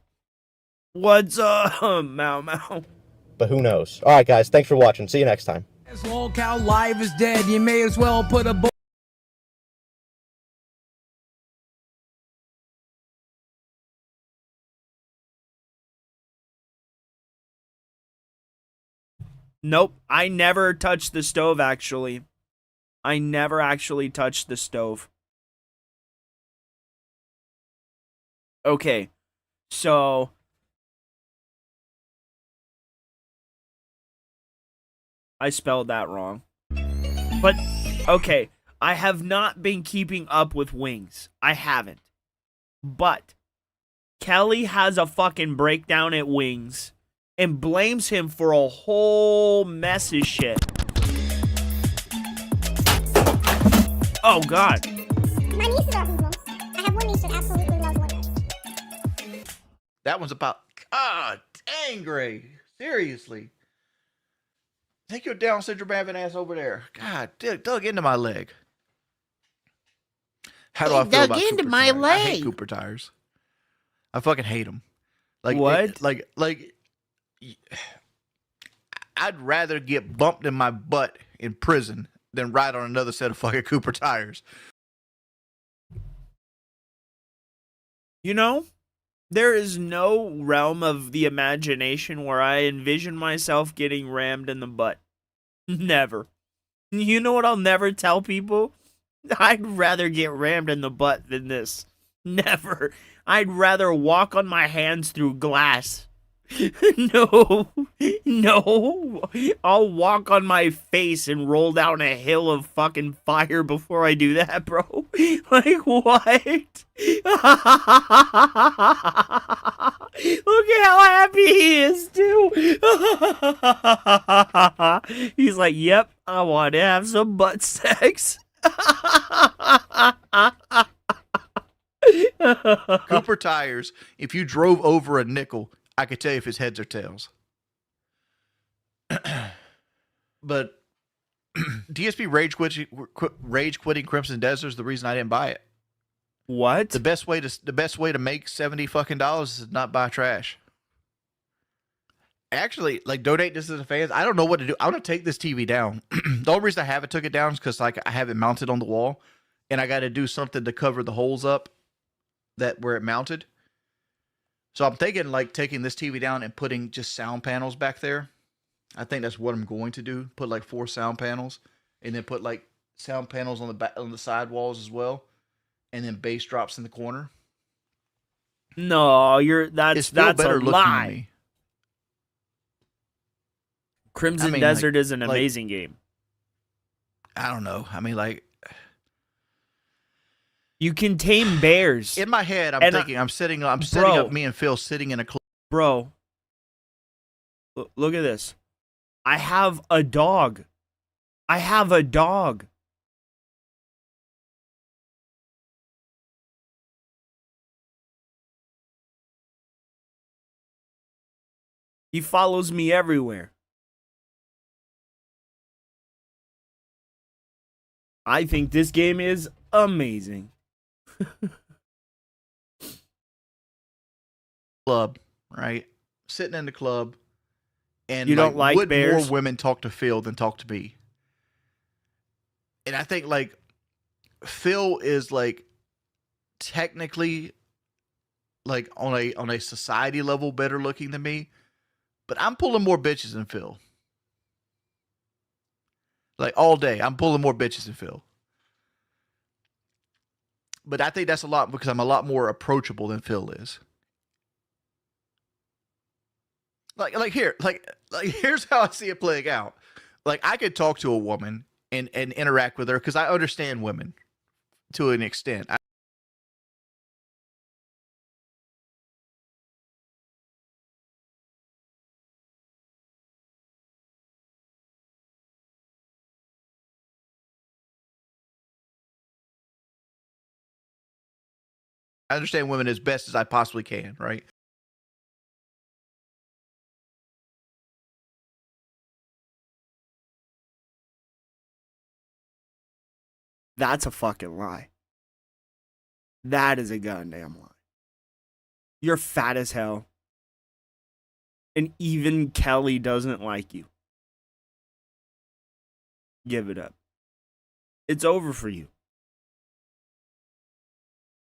What's up, Mau? But who knows? All right, guys. Thanks for watching. See you next time. As lolcow live is dead, you may as well put a... Nope, I never touched the stove, actually. I never actually touched the stove. Okay, so... I spelled that wrong. But, okay, I have not been keeping up with Wings. I haven't. But, Kelly has a fucking breakdown at Wings and blames him for a whole mess of shit. Oh, God. My nieces are hoodlums. I have one niece that absolutely loves women. That one's about... God dang, Gray. Seriously. Take your Down syndrome having ass over there. God, dug into my leg. How do I feel about into Cooper my tires? leg. I hate Cooper tires. I fucking hate them. Like what? Like I'd rather get bumped in my butt in prison than ride on another set of fucking Cooper tires. You know, there is no realm of the imagination where I envision myself getting rammed in the butt. Never. You know what I'll never tell people? I'd rather get rammed in the butt than this. Never. I'd rather walk on my hands through glass. No. I'll walk on my face and roll down a hill of fucking fire before I do that, bro. Like, what? Look at how happy he is, too. He's like, yep, I want to have some butt sex. Cooper tires, if you drove over a nickel, I could tell you if his heads or tails. But DSP rage quitting Crimson Desert is the reason I didn't buy it. What? The best way to make $70 fucking dollars is not buy trash. Actually, like, donate this to the fans. I don't know what to do. I'm gonna take this TV down. The only reason I haven't took it down is because like I have it mounted on the wall, and I got to do something to cover the holes up that where it mounted. So I'm thinking like taking this TV down and putting just sound panels back there. I think that's what I'm going to do. Put like 4 sound panels, and then put like sound panels on the back on the side walls as well, and then bass drops in the corner. No, that's a lie. To me. Crimson Desert is an amazing game. I don't know. I mean, like, you can tame bears. In my head, I'm thinking I'm setting up me and Phil sitting in a club. Bro, look at this. I have a dog. He follows me everywhere. I think this game is amazing. Club, right? Sitting in the club, and you don't like would bears? More women talk to Phil than talk to me. And I think like Phil is like technically like on a society level better looking than me, but I'm pulling more bitches than Phil. Like all day, I'm pulling more bitches than Phil. But I think that's a lot because I'm a lot more approachable than Phil is. Here's how I see it playing out. Like, I could talk to a woman and interact with her because I understand women to an extent. I understand women as best as I possibly can, right? That's a fucking lie. That is a goddamn lie. You're fat as hell. And even Kelly doesn't like you. Give it up. It's over for you.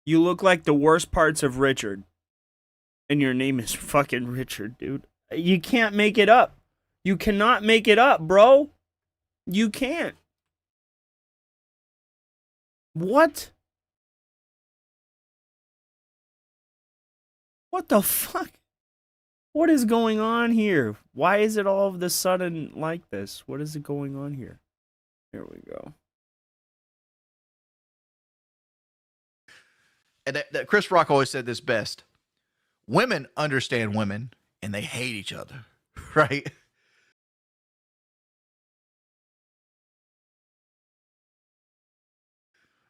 You look like the worst parts of Richard. And your name is fucking Richard, dude. You can't make it up. You cannot make it up, bro. You can't. What? What the fuck? What is going on here? Why is it all of a sudden like this? What is it going on here? Here we go. And that Chris Rock always said this best. Women understand women, and they hate each other, right?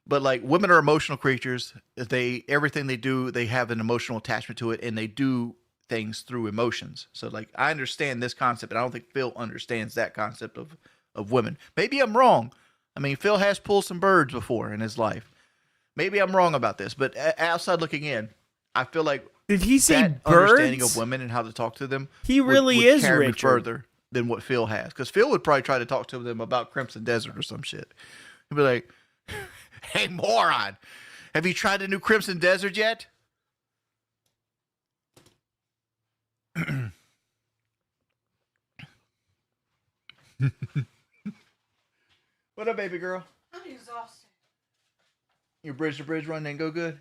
But like women are emotional creatures. Everything they do, they have an emotional attachment to it, and they do things through emotions. So like I understand this concept, and I don't think Phil understands that concept of women. Maybe I'm wrong. I mean, Phil has pulled some birds before in his life. Maybe I'm wrong about this, but outside looking in, I feel like did he say that birds? Understanding of women and how to talk to them. He really would is carry me Richard. further than what Phil has. Because Phil would probably try to talk to them about Crimson Desert or some shit. He'd be like, "Hey, moron, have you tried the new Crimson Desert yet?" What up, baby girl? I'm exhausted. Your bridge to bridge run didn't go good?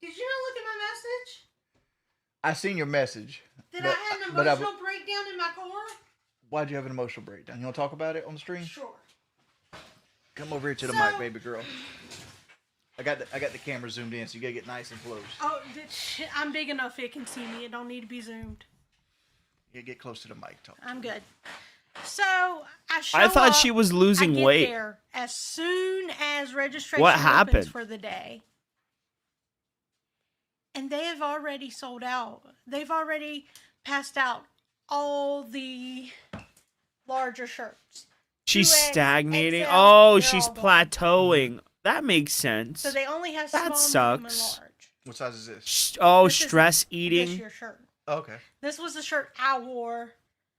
Did you not look at my message? I seen your message. Did but- I have an but I- emotional breakdown in my car? Why'd you have an emotional breakdown? You want to talk about it on the stream? Sure. Come over here to the So- mic, baby girl. I got the camera zoomed in, so you gotta get nice and close. Oh, I'm big enough it can see me. It don't need to be zoomed. You get close to the mic, talk. I'm good. So I show I thought up, she was losing I get weight. there as soon as registration What opens happened? for the day. And they have already sold out. They've already passed out all the larger shirts. She's 2X, stagnating. XL, Oh, they're she's all gone. plateauing. That makes sense. So they only have That small, medium, and sucks. large. What size is this? Oh, This is stress This eating. year's shirt. Okay. This was the shirt I wore.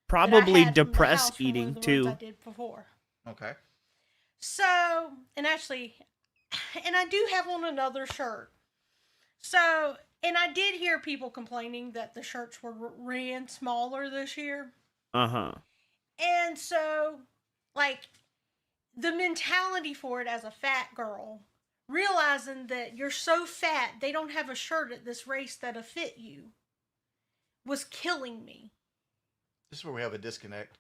Probably that I had from the depressed house from one eating of the ones too. I did before. Okay. So, and actually, and I do have on another shirt. So, and I did hear people complaining that the shirts were ran smaller this year. Uh-huh. And so, like, the mentality for it as a fat girl, realizing that you're so fat, they don't have a shirt at this race that'll fit you, was killing me. This is where we have a disconnect.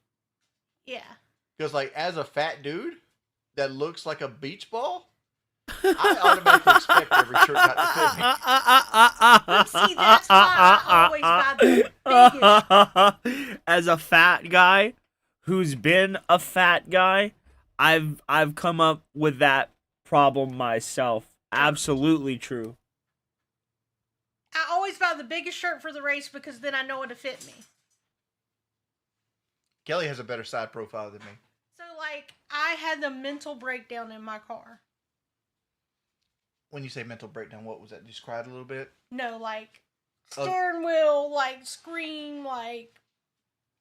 Yeah. Because, like, as a fat dude that looks like a beach ball, I automatically expect every shirt not to fit me. See, that's why I always buy the biggest. As a fat guy who's been a fat guy, I've come up with that problem myself. Absolutely true. I always buy the biggest shirt for the race because then I know it'll fit me. Kelly has a better side profile than me. So, like, I had the mental breakdown in my car. When you say mental breakdown, what was that? You just cried a little bit? No, like, Oh. steering wheel, like, scream, like,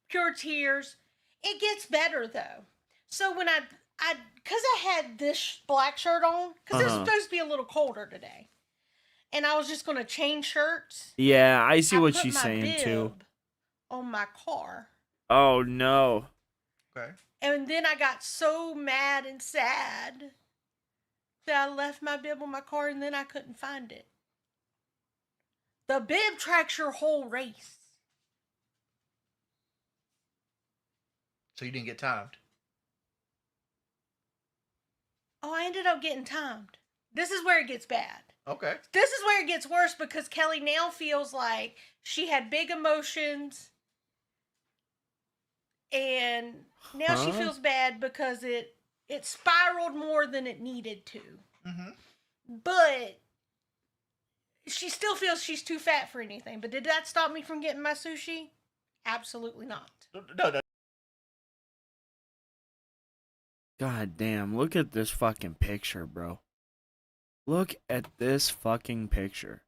pure tears. It gets better, though. So when because I had this black shirt on, because it was supposed to be a little colder today. And I was just going to change shirts. Yeah, I see what put she's my saying too. bib on my car. Oh no. Okay. And then I got so mad and sad that I left my bib on my car and then I couldn't find it. The bib tracks your whole race. So you didn't get timed? Oh, I ended up getting timed. This is where it gets bad. Okay. This is where it gets worse because Kelly now feels like she had big emotions. And now she feels bad because it spiraled more than it needed to. Mm-hmm. But she still feels she's too fat for anything. But did that stop me from getting my sushi? Absolutely not. No. God damn, look at this fucking picture, bro. Look at this fucking picture.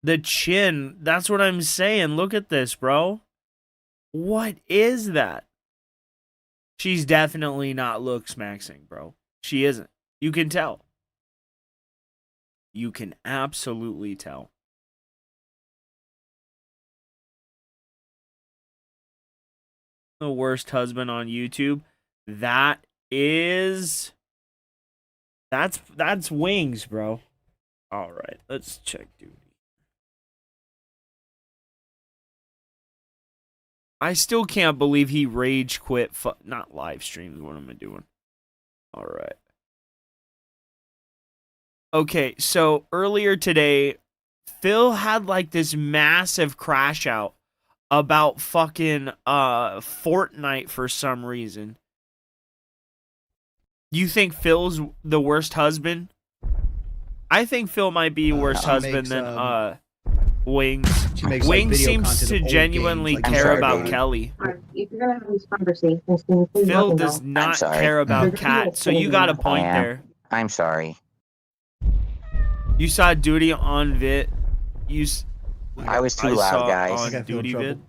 The chin, that's what I'm saying. Look at this, bro. What is that? She's definitely not looks maxing, bro. She isn't. You can tell. You can absolutely tell. The worst husband on YouTube. That's wings, bro. All right, let's check duty. I still can't believe he rage quit. Not live streams. What am I doing? All right. Okay, so earlier today, Phil had like this massive crash out about fucking Fortnite for some reason. You think Phil's the worst husband? I think Phil might be a worse husband than Wings. makes, Wings video seems content to of old genuinely games, like care Uncharted. about Kelly. If you're gonna have these conversations, can you please Phil let me does know? not care about Kat, so you got a point there. I'm sorry. You saw Duty on Vit. I was too loud, saw guys. On Duty Vid.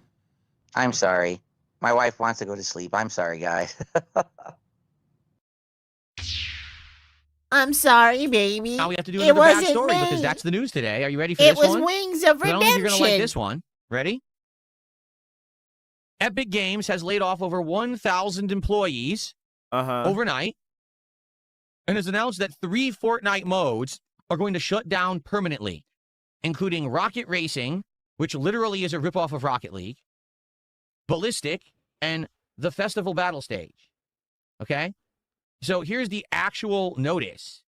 I'm sorry. My wife wants to go to sleep. I'm sorry, guys. I'm sorry, baby. Now we have to do It another bad wasn't story me. because that's the news today. Are you ready for It this was one? Wings of I don't think you're gonna like Redemption. this one. Ready? Epic Games has laid off over 1,000 employees overnight and has announced that 3 Fortnite modes are going to shut down permanently, including Rocket Racing, which literally is a ripoff of Rocket League, Ballistic, and the Festival Battle Stage. Okay? So here's the actual notice.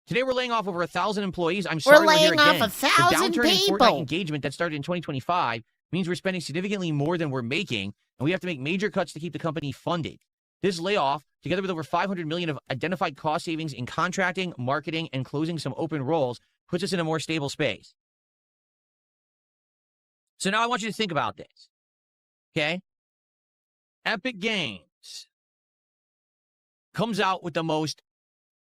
Today we're laying off over 1,000 employees. I'm sorry we're here laying off again. 1,000 The downturn in people. Fortnite engagement that started in 2025 means we're spending significantly more than we're making, and we have to make major cuts to keep the company funded. This layoff, together with over $500 million of identified cost savings in contracting, marketing, and closing some open roles, puts us in a more stable space. So now I want you to think about this. Okay? Epic Games comes out with the most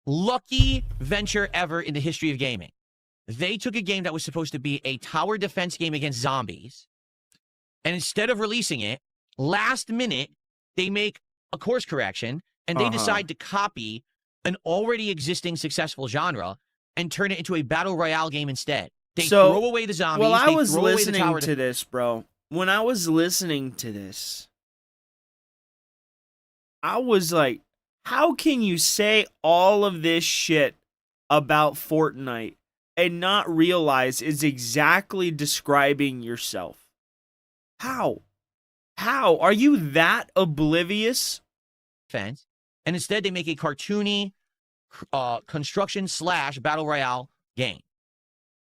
lucky venture ever in the history of gaming. They took a game that was supposed to be a tower defense game against zombies, and instead of releasing it, last minute, they make a course correction, and they decide to copy an already existing successful genre and turn it into a battle royale game instead. They throw away the zombies. Well, I they was throw away the listening tower to this, bro. When I was listening to this, I was like, how can you say all of this shit about Fortnite and not realize it's exactly describing yourself? How? How? Are you that oblivious? Fence, and instead they make a cartoony construction / battle royale game.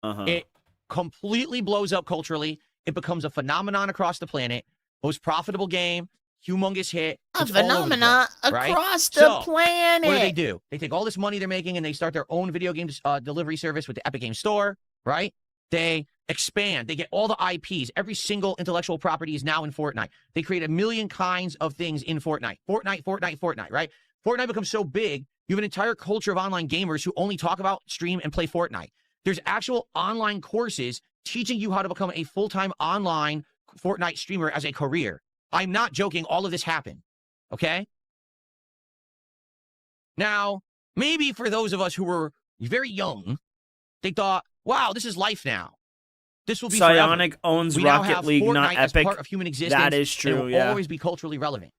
It completely blows up culturally. It becomes a phenomenon across the planet. Most profitable game, humongous hit. A It's all over the phenomenon place, right? across the So, planet. What do? They take all this money they're making and they start their own video game delivery service with the Epic Games Store, right? They expand. They get all the IPs. Every single intellectual property is now in Fortnite. They create a million kinds of things in Fortnite. Fortnite, right? Fortnite becomes so big, you have an entire culture of online gamers who only talk about, stream, and play Fortnite. There's actual online courses teaching you how to become a full-time online Fortnite streamer as a career. I'm not joking. All of this happened. Okay? Now, maybe for those of us who were very young, they thought, wow, this is life now. This will be Psionic forever. owns We now Rocket have League, Fortnite not as Epic. part of human existence. That is and true, it will yeah. always be culturally relevant.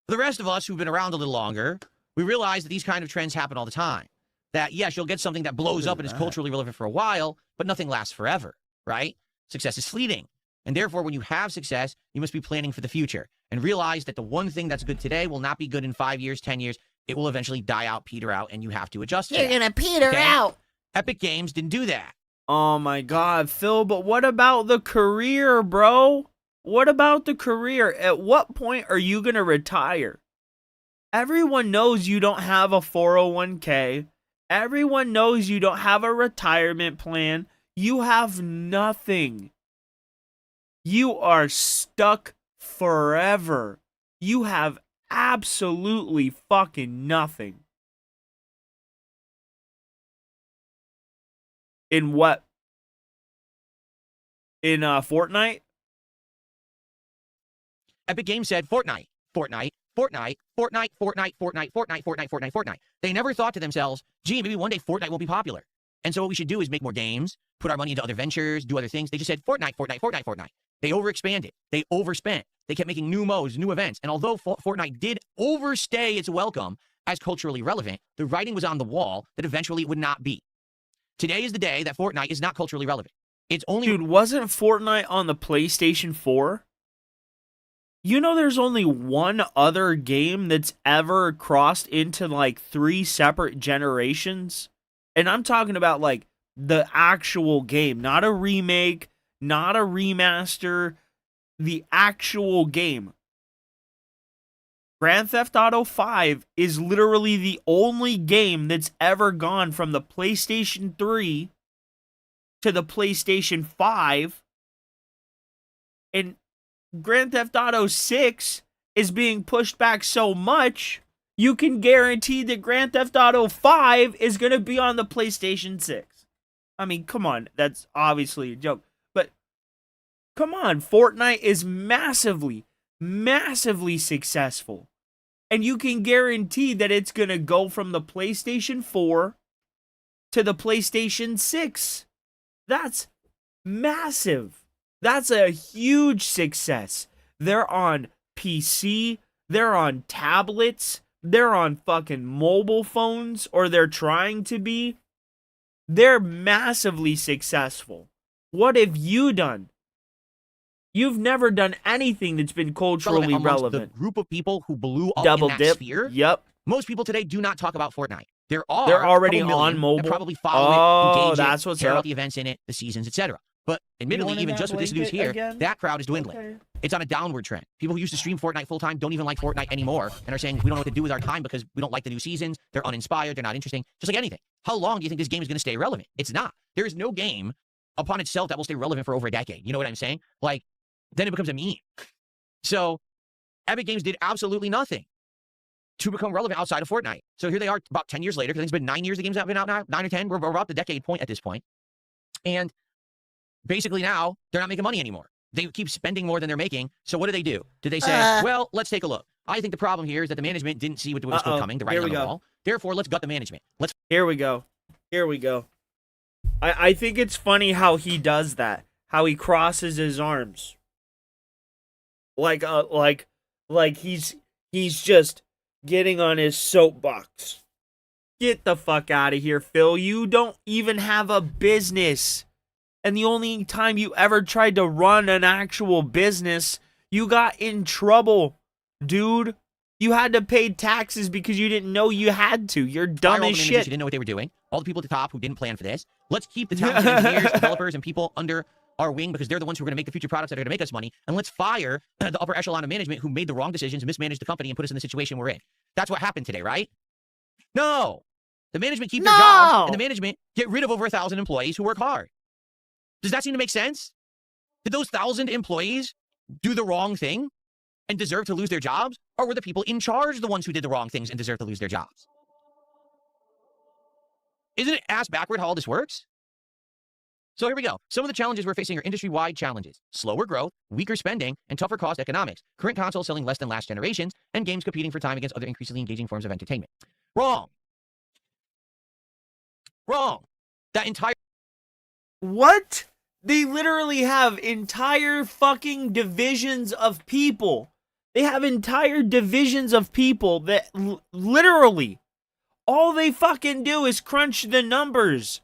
For the rest of us who've been around a little longer, we realize that these kind of trends happen all the time. That, yes, you'll get something that blows up and is culturally relevant for a while, but nothing lasts forever, right? Success is fleeting. And therefore, when you have success, you must be planning for the future and realize that the one thing that's good today will not be good in 5 years, 10 years. It will eventually die out, peter out, and you have to adjust to You're that. gonna peter out. Epic Games didn't do that. Oh my God, Phil, but what about the career, bro? What about the career? At what point are you going to retire? Everyone knows you don't have a 401k. Everyone knows you don't have a retirement plan. You have nothing. You are stuck forever. You have absolutely fucking nothing. In what? In Fortnite? Epic Games said Fortnite. They never thought to themselves, gee, maybe one day Fortnite won't be popular. And so what we should do is make more games, put our money into other ventures, do other things. They just said Fortnite. They overexpanded. They overspent. They kept making new modes, new events. And although Fortnite did overstay its welcome as culturally relevant, the writing was on the wall that eventually it would not be. Today is the day that Fortnite is not culturally relevant. It's only... Dude, wasn't Fortnite on the PlayStation 4? You know there's only one other game that's ever crossed into like 3 separate generations? And I'm talking about like the actual game, not a remake, not a remaster, the actual game. Grand Theft Auto 5 is literally the only game that's ever gone from the PlayStation 3 to the PlayStation 5. And Grand Theft Auto 6 is being pushed back so much you can guarantee that Grand Theft Auto 5 is going to be on the PlayStation 6. I mean, come on. That's obviously a joke. But come on. Fortnite is massively, massively successful. And you can guarantee that it's going to go from the PlayStation 4 to the PlayStation 6. That's massive. That's a huge success. They're on PC, they're on tablets, they're on fucking mobile phones, or they're trying to be. They're massively successful. What have you done? You've never done anything that's been culturally relevant. The group of people who blew up Double in that dip. sphere. Yep. Most people today do not talk about Fortnite. They're already on mobile. that probably follow it, engage that's it, what's care up. about the events in it, the seasons, etc. But admittedly, wanted even that just with this news blanket here, again? that crowd is dwindling. Okay. It's on a downward trend. People who used to stream Fortnite full time don't even like Fortnite anymore and are saying we don't know what to do with our time because we don't like the new seasons. They're uninspired. They're not interesting. Just like anything. How long do you think this game is going to stay relevant? It's not. There is no game upon itself that will stay relevant for over a decade. You know what I'm saying? Like, then it becomes a meme. So, Epic Games did absolutely nothing to become relevant outside of Fortnite. So here they are about 10 years later, because it's been 9 years the game's been out now, 9 or 10. We're about the decade point at this point. And basically now, they're not making money anymore. They keep spending more than they're making. So what do? Did they say, well, let's take a look. I think the problem here is that the management didn't see what was still coming, the writing on the wall. Therefore, let's gut the management. Here we go. I think it's funny how he does that. How he crosses his arms. Like he's just getting on his soapbox. Get the fuck out of here, Phil. You don't even have a business. And the only time you ever tried to run an actual business, you got in trouble, dude. You had to pay taxes because you didn't know you had to. You're dumb as shit. You didn't know what they were doing. All the people at the top who didn't plan for this. Let's keep the talented engineers, developers, and people under our wing because they're the ones who are going to make the future products that are going to make us money. And let's fire the upper echelon of management who made the wrong decisions, mismanaged the company, and put us in the situation we're in. That's what happened today, right? No. The management keep their jobs, and the management get rid of over 1,000 employees who work hard. Does that seem to make sense? Did those 1,000 employees do the wrong thing and deserve to lose their jobs? Or were the people in charge the ones who did the wrong things and deserve to lose their jobs? Isn't it ass backward how all this works? So here we go. Some of the challenges we're facing are industry-wide challenges. Slower growth, weaker spending, and tougher cost economics. Current consoles selling less than last generations, and games competing for time against other increasingly engaging forms of entertainment. Wrong. That entire... What? They literally have entire fucking divisions of people. They have entire divisions of people that literally all they fucking do is crunch the numbers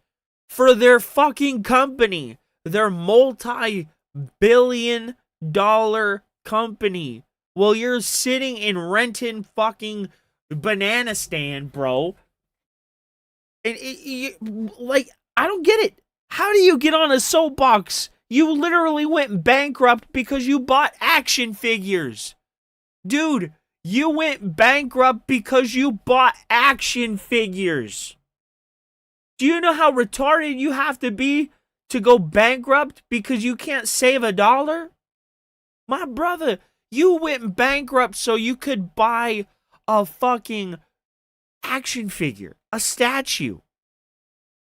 for their fucking company. Their multi-billion-dollar company. Well, you're sitting in Renton fucking banana stand, bro. And I don't get it. How do you get on a soapbox? You literally went bankrupt because you bought action figures. Dude, you went bankrupt because you bought action figures. Do you know how retarded you have to be to go bankrupt because you can't save $1? My brother, you went bankrupt so you could buy a fucking action figure, a statue.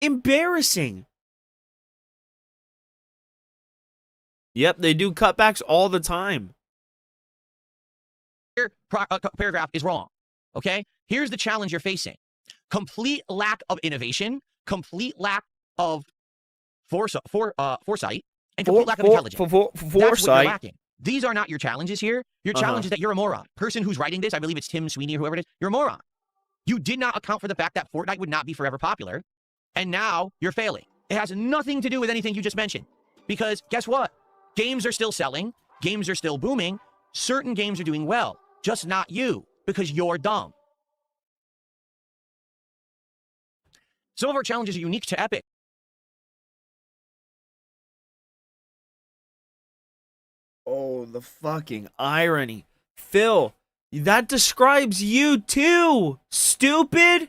Embarrassing. Yep, they do cutbacks all the time. Paragraph is wrong. Okay? Here's the challenge you're facing. Complete lack of innovation, complete lack of foresight, and complete lack of intelligence. That's what you're lacking. These are not your challenges here. Your challenge is that you're a moron. Person who's writing this, I believe it's Tim Sweeney or whoever it is, you're a moron. You did not account for the fact that Fortnite would not be forever popular, and now you're failing. It has nothing to do with anything you just mentioned. Because guess what? Games are still selling. Games are still booming. Certain games are doing well. Just not you, because you're dumb. Some of our challenges are unique to Epic. Oh, the fucking irony. Phil, that describes you too, stupid.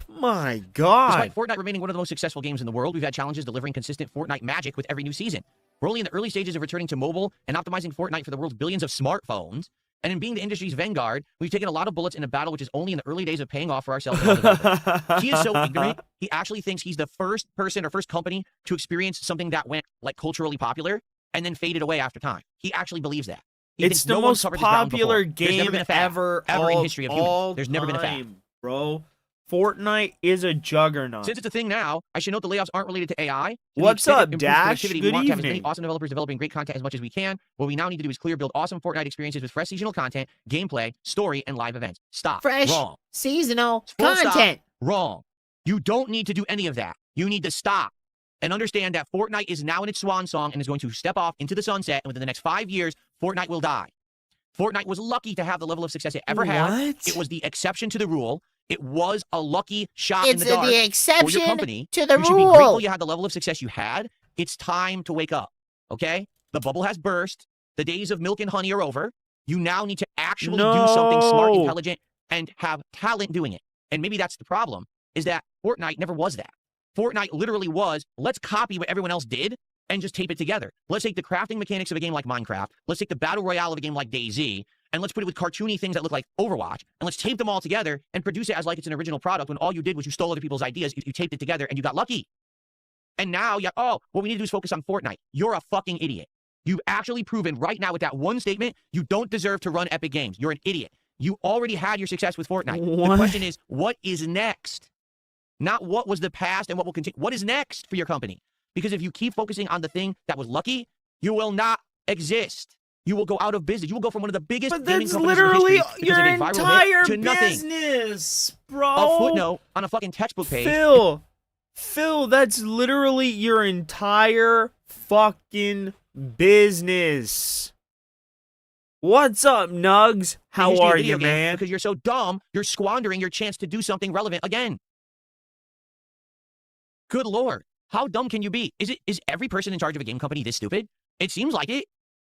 My God. Despite Fortnite remaining one of the most successful games in the world, we've had challenges delivering consistent Fortnite magic with every new season. We're only in the early stages of returning to mobile and optimizing Fortnite for the world's billions of smartphones. And in being the industry's vanguard, we've taken a lot of bullets in a battle which is only in the early days of paying off for ourselves and our developers. He is so ignorant, he actually thinks he's the first person or first company to experience something that went like culturally popular and then faded away after time. He actually believes that. He It's thinks the no one most covered this ground popular before. There's never game been a fad ever in of history of all humans. There's never been a fad. time, bro. Fortnite is a juggernaut. Since it's a thing now, I should note the layoffs aren't related to AI. What's up, Dash? Good Good we want to have as many evening. awesome developers developing great content as much as we can. What we now need to do is build awesome Fortnite experiences with fresh seasonal content, gameplay, story, and live events. Stop. Fresh, Wrong. seasonal Full stop. content. Wrong. You don't need to do any of that. You need to stop and understand that Fortnite is now in its swan song and is going to step off into the sunset. And within the next 5 years, Fortnite will die. Fortnite was lucky to have the level of success it ever had. It was the exception to the rule. It was a lucky shot in the dark the for exception your company. to the you should rule. be grateful you had the level of success you had. It's time to wake up, okay? The bubble has burst. The days of milk and honey are over. You now need to actually do something smart, intelligent, and have talent doing it. And maybe that's the problem, is that Fortnite never was that. Fortnite literally was, let's copy what everyone else did and just tape it together. Let's take the crafting mechanics of a game like Minecraft. Let's take the battle royale of a game like DayZ, and let's put it with cartoony things that look like Overwatch, and let's tape them all together and produce it as like it's an original product when all you did was you stole other people's ideas, you taped it together, and you got lucky. And now, what we need to do is focus on Fortnite. You're a fucking idiot. You've actually proven right now with that one statement, you don't deserve to run Epic Games. You're an idiot. You already had your success with Fortnite. The question is, what is next? Not what was the past and what will continue. What is next for your company? Because if you keep focusing on the thing that was lucky, you will not exist. You will go out of business. You will go from one of the biggest gaming That's companies literally in history your because of a viral entire hit to nothing. business, bro. A footnote on a fucking textbook page. Phil, that's literally your entire fucking business. What's up, Nugs? How History of are video you, games, man? Because you're so dumb, you're squandering your chance to do something relevant again. Good Lord. How dumb can you be? Is every person in charge of a game company this stupid? It seems like it.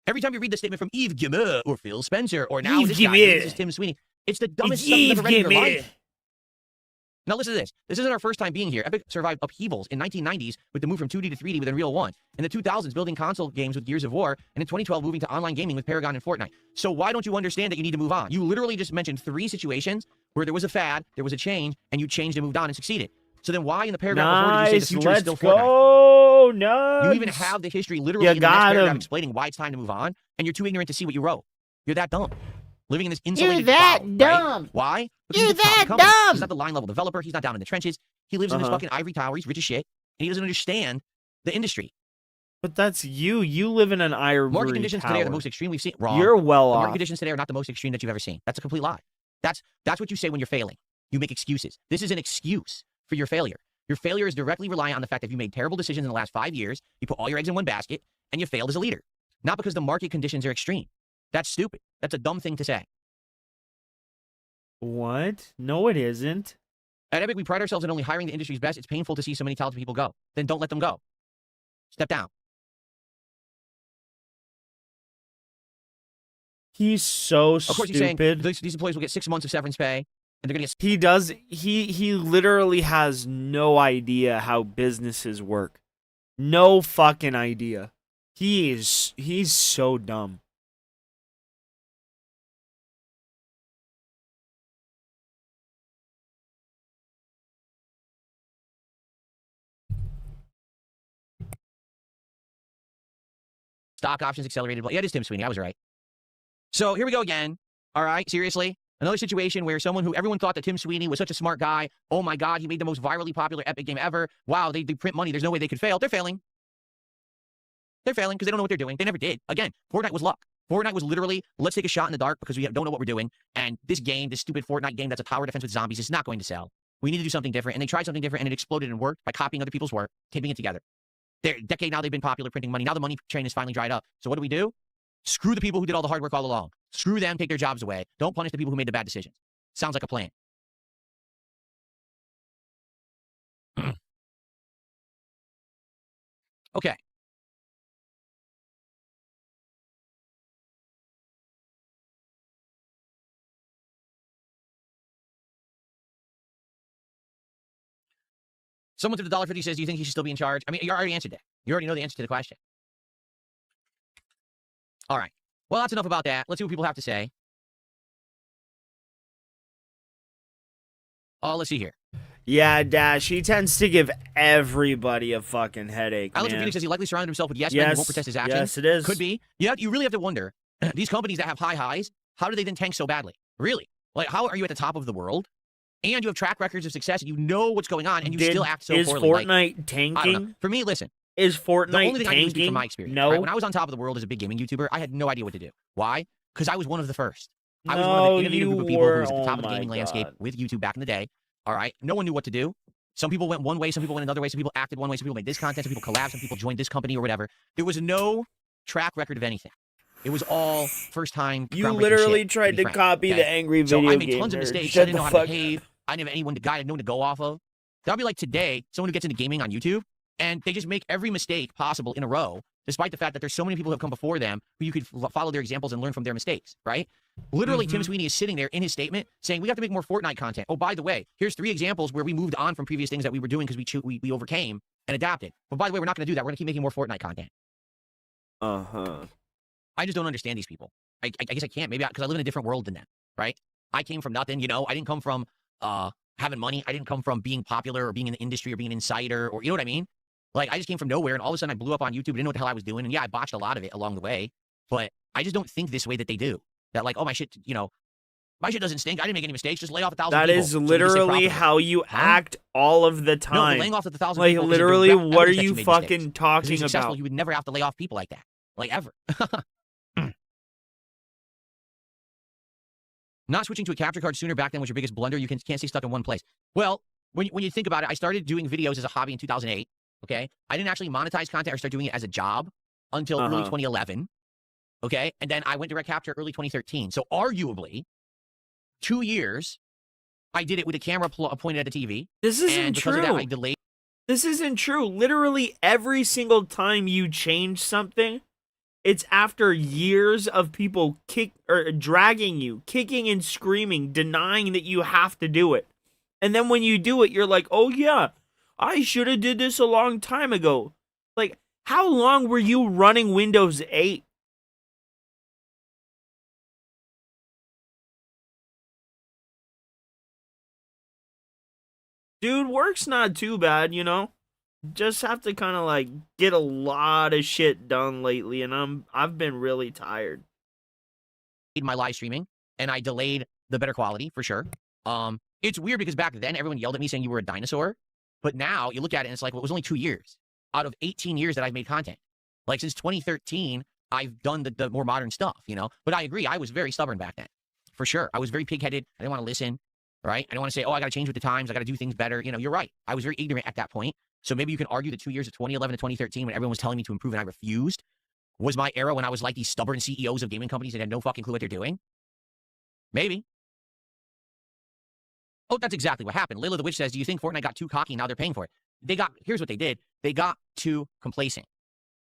Every time you read the statement from Yves Guillemot or Phil Spencer or now this guy, this is Tim Sweeney, it's the dumbest stuff you've ever read in your life. Now listen to this. This isn't our first time being here. Epic survived upheavals in 1990s with the move from 2D to 3D with Unreal 1. In the 2000s, building console games with Gears of War. And in 2012, moving to online gaming with Paragon and Fortnite. So why don't you understand that you need to move on? You literally just mentioned 3 situations where there was a fad, there was a change, and you changed and moved on and succeeded. So then why in the paragraph before did you say the future is still Fortnite? No. You even have the history literally in the next paragraph explaining why it's time to move on, and you're too ignorant to see what you wrote. You're that dumb. Living in this insulated cloud, dumb. Right? Why? Because You're he's a top that company. dumb. He's not the line level developer. He's not down in the trenches. He lives in his fucking ivory tower. He's rich as shit, and he doesn't understand the industry. But that's you. You live in an ivory Market conditions tower. today are the most extreme we've seen. Wrong. You're well the off. market conditions today are not the most extreme that you've ever seen. That's a complete lie. That's what you say when you're failing. You make excuses. This is an excuse for your failure. Your failure is directly reliant on the fact that you made terrible decisions in the last 5 years, you put all your eggs in one basket, and you failed as a leader. Not because the market conditions are extreme. That's stupid. That's a dumb thing to say. What? No, it isn't. At Epic, we pride ourselves in only hiring the industry's best. It's painful to see so many talented people go. Then don't let them go. Step down. He's so Of course, he's saying these employees will get 6 months of severance pay, and they're going to get... He does. He literally has no idea how businesses work. No fucking idea. He's so dumb. Stock options accelerated. Yeah, it is Tim Sweeney. I was right. So here we go again. All right, seriously. Another situation where someone who everyone thought that Tim Sweeney was such a smart guy. Oh my God, he made the most virally popular Epic game ever. Wow, they print money. There's no way they could fail. They're failing. They're failing because they don't know what they're doing. They never did. Again, Fortnite was luck. Fortnite was literally, let's take a shot in the dark because we don't know what we're doing. And this game, this stupid Fortnite game that's a tower defense with zombies, is not going to sell. We need to do something different. And they tried something different and it exploded and worked by copying other people's work, taping it together. They're a decade now they've been popular printing money. Now the money train is finally dried up. So what do? Screw the people who did all the hard work all along. Screw them, take their jobs away. Don't punish the people who made the bad decisions. Sounds like a plan. Okay. Someone through the $1.50 says, do you think he should still be in charge? I mean, you already answered that. You already know the answer to the question. All right. Well, that's enough about that. Let's see what people have to say. Let's see here. Yeah, Dash, he tends to give everybody a fucking headache, Alex man. Phoenix says he likely surrounded himself with yes men who won't protest his actions. Yes, it is. Could be. Yeah, you really have to wonder, these companies that have high highs, how do they then tank so badly? Really? Like, how are you at the top of the world? And you have track records of success, and you know what's going on, and you still act so poorly. Is Fortnite like, tanking? I don't know. For me, listen. Is Fortnite the only thing tanking? I can speak from my experience. No. Right? When I was on top of the world as a big gaming YouTuber, I had no idea what to do. Why? Because I was one of the first. I was one of the innovative group of people who was at the top of the gaming landscape with YouTube back in the day. All right? No one knew what to do. Some people went one way, some people went another way, some people acted one way, some people made this content, some people collabed, some people joined this company or whatever. There was no track record of anything. It was all first time. You literally tried to copy the angry video So I made tons of mistakes. I didn't know how to behave. I didn't have anyone to guide. I had no one to go off of. That would be like today, someone who gets into gaming on YouTube, and they just make every mistake possible in a row, despite the fact that there's so many people who have come before them who you could follow their examples and learn from their mistakes, right? Literally, Tim Sweeney is sitting there in his statement saying, we have to make more Fortnite content. Oh, by the way, here's 3 examples where we moved on from previous things that we were doing because we overcame and adapted. But by the way, we're not going to do that. We're going to keep making more Fortnite content. I just don't understand these people. I guess I can't. Maybe because I live in a different world than them, right? I came from nothing, you know. I didn't come from having money. I didn't come from being popular or being in the industry or being an insider or, you know what I mean? Like, I just came from nowhere, and all of a sudden I blew up on YouTube. Didn't know what the hell I was doing. And yeah, I botched a lot of it along the way. But I just don't think this way that they do. That like, oh, my shit, you know, my shit doesn't stink. I didn't make any mistakes. Just lay off 1,000 people. That is literally how you act all of the time. No, laying off 1,000 like, people. Like, literally, what are you fucking talking about? You would never have to lay off people like that. Like, ever. Not switching to a capture card sooner back then was your biggest blunder. You can't stay stuck in one place. Well, when you think about it, I started doing videos as a hobby in 2008. Okay, I didn't actually monetize content or start doing it as a job until early 2011. Okay, and then I went direct capture early 2013. So arguably, 2 years, I did it with a camera pointed at the TV. This isn't and because true. Of that, I delayed. This isn't true. Literally every single time you change something, it's after years of people dragging you, kicking and screaming, denying that you have to do it. And then when you do it, you're like, oh yeah, I should have did this a long time ago. Like, how long were you running Windows 8? Dude, work's not too bad, you know? Just have to kind of like get a lot of shit done lately, and I've been really tired. My live streaming, and I delayed the better quality for sure. It's weird because back then everyone yelled at me saying you were a dinosaur, but now you look at it and it's like, well, it was only 2 years out of 18 years that I've made content. Like since 2013, I've done the more modern stuff, you know. But I agree, I was very stubborn back then, for sure. I was very pig-headed. I didn't want to listen, right? I didn't want to say, oh, I got to change with the times. I got to do things better. You know, you're right. I was very ignorant at that point. So maybe you can argue the 2 years of 2011 to 2013 when everyone was telling me to improve and I refused was my era when I was like these stubborn CEOs of gaming companies that had no fucking clue what they're doing. Maybe. Oh, that's exactly what happened. Layla the Witch says, do you think Fortnite got too cocky and now they're paying for it? Here's what they did. They got too complacent.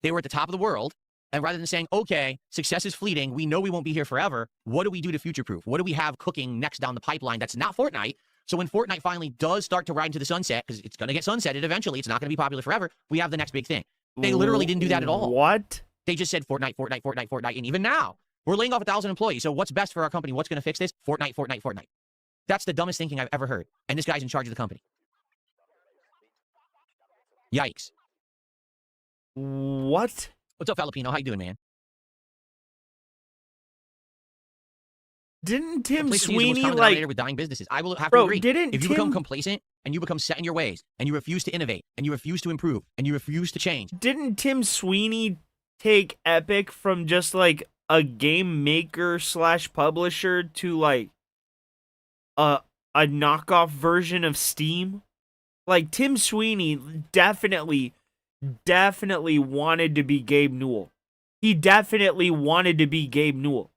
They were at the top of the world, and rather than saying, okay, success is fleeting, we know we won't be here forever, what do we do to future-proof? What do we have cooking next down the pipeline that's not Fortnite? So when Fortnite finally does start to ride into the sunset, because it's going to get sunsetted eventually, it's not going to be popular forever, we have the next big thing. They literally didn't do that at all. What? They just said Fortnite, Fortnite, Fortnite, Fortnite, and even now, we're laying off 1,000 employees. So what's best for our company? What's going to fix this? Fortnite, Fortnite, Fortnite. That's the dumbest thinking I've ever heard. And this guy's in charge of the company. Yikes. What? What's up, Filipino? How you doing, man? Didn't Tim Sweeney like with dying businesses? I will have to agree. If you become complacent and you become set in your ways and you refuse to innovate and you refuse to improve and you refuse to change. Didn't Tim Sweeney take Epic from just like a game maker / publisher to like a knockoff version of Steam? Like Tim Sweeney definitely wanted to be Gabe Newell. He definitely wanted to be Gabe Newell.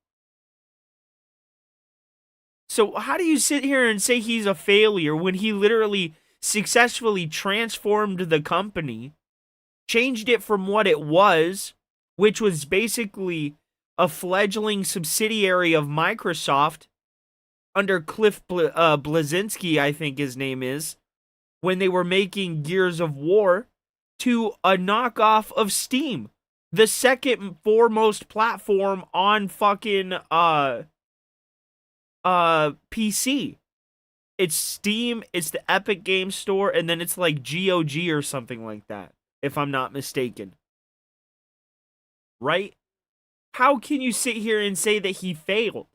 So how do you sit here and say he's a failure when he literally successfully transformed the company, changed it from what it was, which was basically a fledgling subsidiary of Microsoft under Cliff Bleszinski, I think his name is, when they were making Gears of War, to a knockoff of Steam, the second foremost platform on fucking PC. it's Steam, it's the Epic Game Store, and then it's like GOG or something like that, if I'm not mistaken. Right? How can you sit here and say that he failed?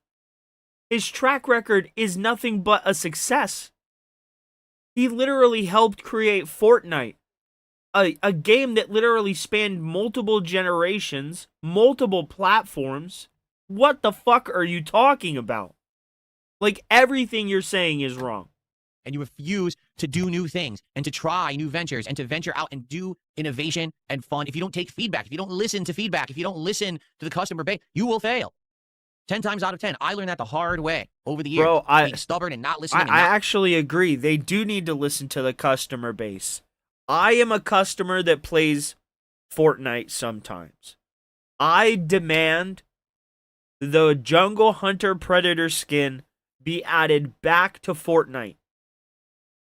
His track record is nothing but a success. He literally helped create Fortnite, a game that literally spanned multiple generations, multiple platforms. What the fuck are you talking about? Like, everything you're saying is wrong. And you refuse to do new things and to try new ventures and to venture out and do innovation and fun. If you don't take feedback, if you don't listen to feedback, if you don't listen to the customer base, you will fail. 10 times out of 10. I learned that the hard way over the years. Bro, being stubborn and not listening. I actually agree. They do need to listen to the customer base. I am a customer that plays Fortnite sometimes. I demand the Jungle Hunter Predator skin be added back to Fortnite.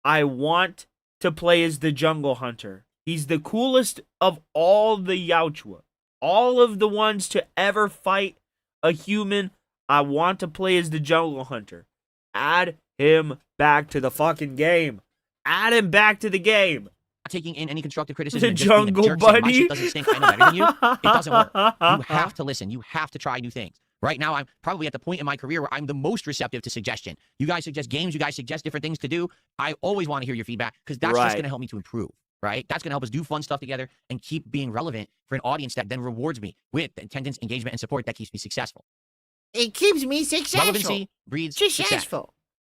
I want to play as the Jungle Hunter. He's the coolest of all the Yautja. All of the ones to ever fight a human. I want to play as the Jungle Hunter. Add him back to the fucking game. Add him back to the game. Taking in any constructive criticism. The Jungle Bunny. My shit doesn't stink. I know better than you. It doesn't work. You have to listen. You have to try new things. Right now, I'm probably at the point in my career where I'm the most receptive to suggestion. You guys suggest games. You guys suggest different things to do. I always want to hear your feedback because that's just going to help me to improve. Right? That's going to help us do fun stuff together and keep being relevant for an audience that then rewards me with attendance, engagement, and support that keeps me successful. It keeps me successful. Relevancy breeds success.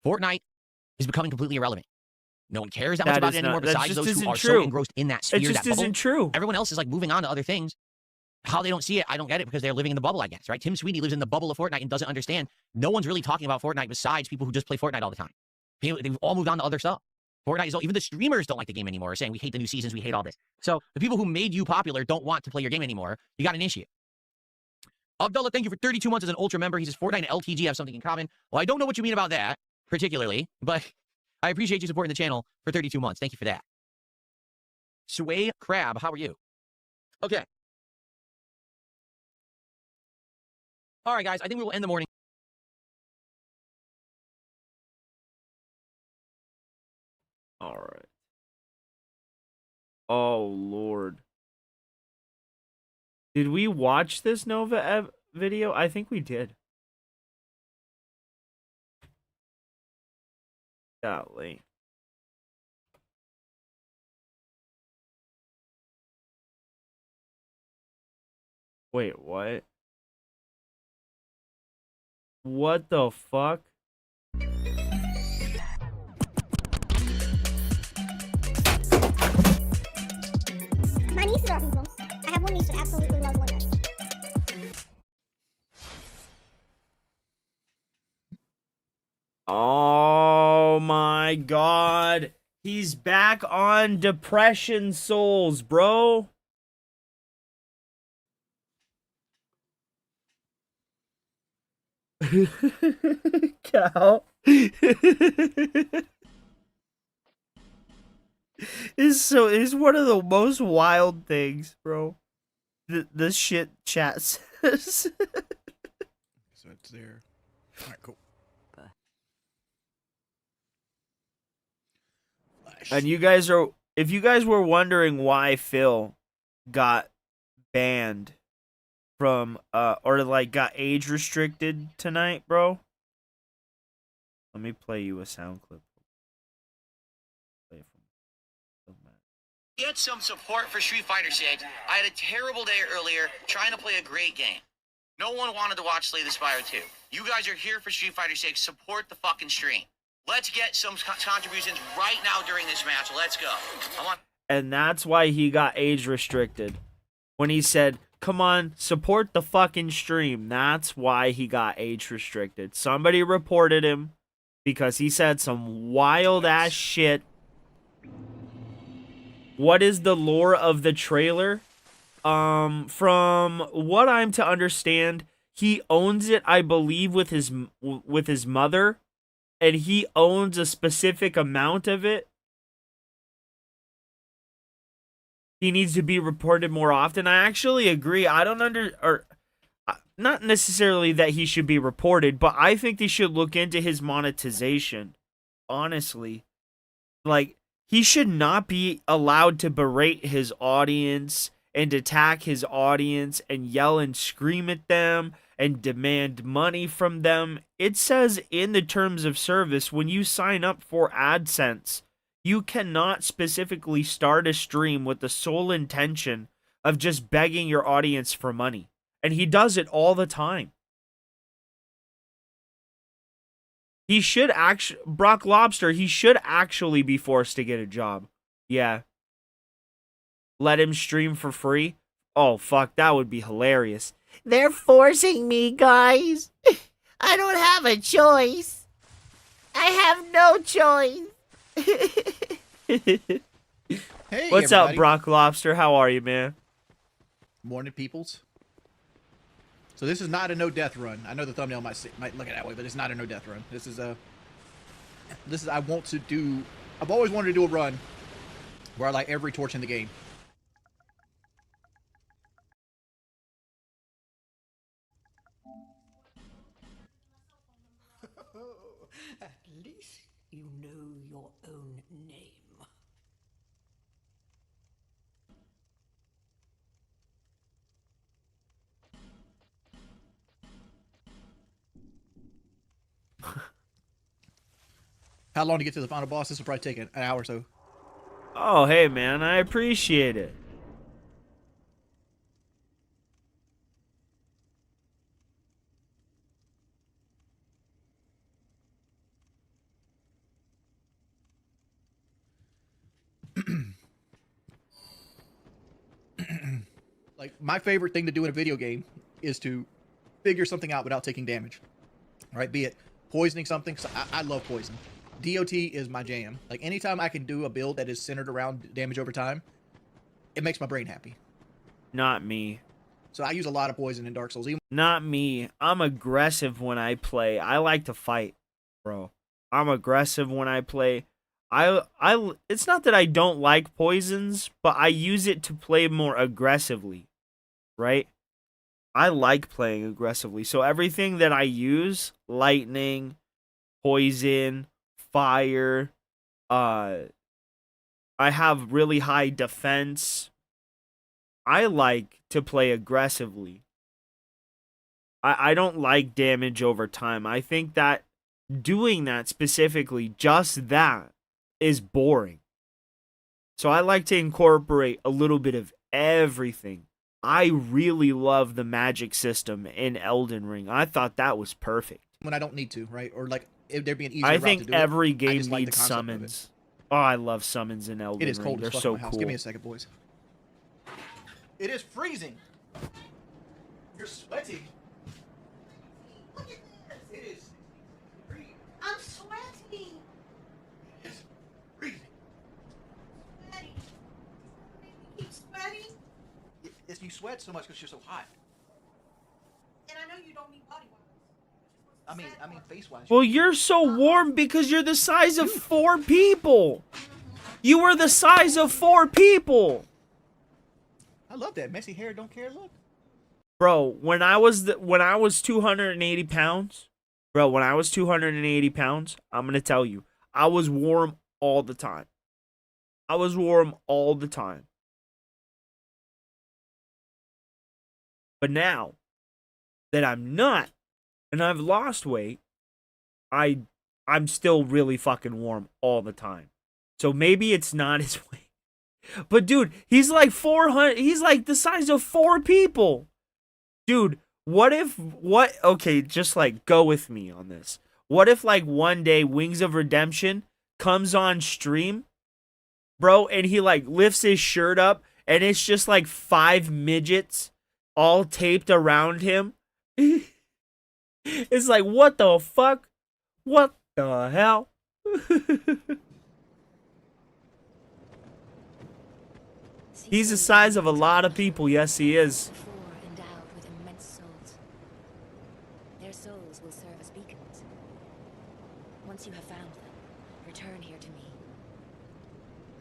Fortnite is becoming completely irrelevant. No one cares that much about it anymore besides those who are so engrossed in that sphere, that bubble. It just isn't true. Everyone else is like moving on to other things. How they don't see it, I don't get it because they're living in the bubble, I guess, right? Tim Sweeney lives in the bubble of Fortnite and doesn't understand. No one's really talking about Fortnite besides people who just play Fortnite all the time. They've all moved on to other stuff. Fortnite is, even the streamers don't like the game anymore, are saying we hate the new seasons, we hate all this. So the people who made you popular don't want to play your game anymore. You got an issue. Abdullah, thank you for 32 months as an Ultra member. He says Fortnite and LTG have something in common. Well, I don't know what you mean about that, particularly, but I appreciate you supporting the channel for 32 months. Thank you for that. Sway Crab, how are you? Okay. All right, guys, I think we will end the morning. All right. Oh, Lord. Did we watch this Nova video? I think we did. Golly. Wait, what? What the fuck? My nieces are hoodlums. I have one niece that absolutely loves one niece. Oh my god. He's back on Depression Souls, bro. Cal. Is one of the most wild things, bro. The shit chat says. So it's there. All right, cool. And you guys are, if you guys were wondering why Phil got banned from, or like got age restricted tonight, bro. Let me play you a sound clip. Get some support for Street Fighter 6. I had a terrible day earlier trying to play a great game. No one wanted to watch Slay the Spire 2. You guys are here for Street Fighter 6. Support the fucking stream. Let's get some contributions right now during this match. Let's go. And that's why he got age restricted. When he said, come on, support the fucking stream. That's why he got age restricted. Somebody reported him because he said some wild ass shit. What is the lore of the trailer? From what I'm to understand, he owns it, I believe, with his mother, and he owns a specific amount of it. He needs to be reported more often. I actually agree. I don't not necessarily that he should be reported, but I think they should look into his monetization honestly. Like, he should not be allowed to berate his audience and attack his audience and yell and scream at them and demand money from them. It says in the terms of service, when you sign up for AdSense, you cannot specifically start a stream with the sole intention of just begging your audience for money. And he does it all the time. He should actually, Brock Lobster, he should actually be forced to get a job. Yeah. Let him stream for free? Oh, fuck, that would be hilarious. They're forcing me, guys. I don't have a choice. I have no choice. Hey, What's up, everybody. Brock Lobster? How are you, man? Morning, peoples. So this is not a no death run. I know the thumbnail might look at it that way, but it's not a no death run. This is I've always wanted to do a run where I light every torch in the game. At least you know your own name. How long to get to the final boss? This will probably take an hour or so. Oh, hey, man, I appreciate it. Like, my favorite thing to do in a video game is to figure something out without taking damage. Right? Be it poisoning something. So I love poison. DOT is my jam. Like, anytime I can do a build that is centered around damage over time, it makes my brain happy. Not me. So I use a lot of poison in Dark Souls. Not me. I'm aggressive when I play. I like to fight, bro. I'm aggressive when I play. It's not that I don't like poisons, but I use it to play more aggressively, right? I like playing aggressively. So everything that I use, lightning, poison, fire, I have really high defense. I like to play aggressively. I don't like damage over time. I think that doing that specifically, just that, is boring. So I like to incorporate a little bit of everything. I really love the magic system in Elden Ring. I thought that was perfect. When I don't need to, right? Or like, if there'd be an easier I route think to do every it, I game just like the needs concept of it. summons. Oh, I love summons in Elden Ring. It is cold They're as fuck so in my house. cool. Give me a second, boys. It is freezing. You're sweating. Look at this. It is freezing. I'm sweating. It's freezing. Sweating. Make me keep sweating. It's you sweat so much because you're so hot. And I know you don't need body wash. I mean face-wise. Well, you're so warm because you're the size of 4 people. You were the size of 4 people. I love that messy hair. Don't care. Look. Bro, when I was 280 pounds, I'm gonna tell you, I was warm all the time. But now that I'm not, and I've lost weight, I'm still really fucking warm all the time. So maybe it's not his weight. But dude, he's like 400, he's like the size of 4 people. Dude, okay, just like go with me on this. What if like one day Wings of Redemption comes on stream, bro, and he like lifts his shirt up and it's just like 5 midgets all taped around him? It's like, what the fuck? What the hell? He's the size of a lot of people. Yes, he is. Endowed with immense souls. Their souls will serve as beacons. Once you have found them, return here to me,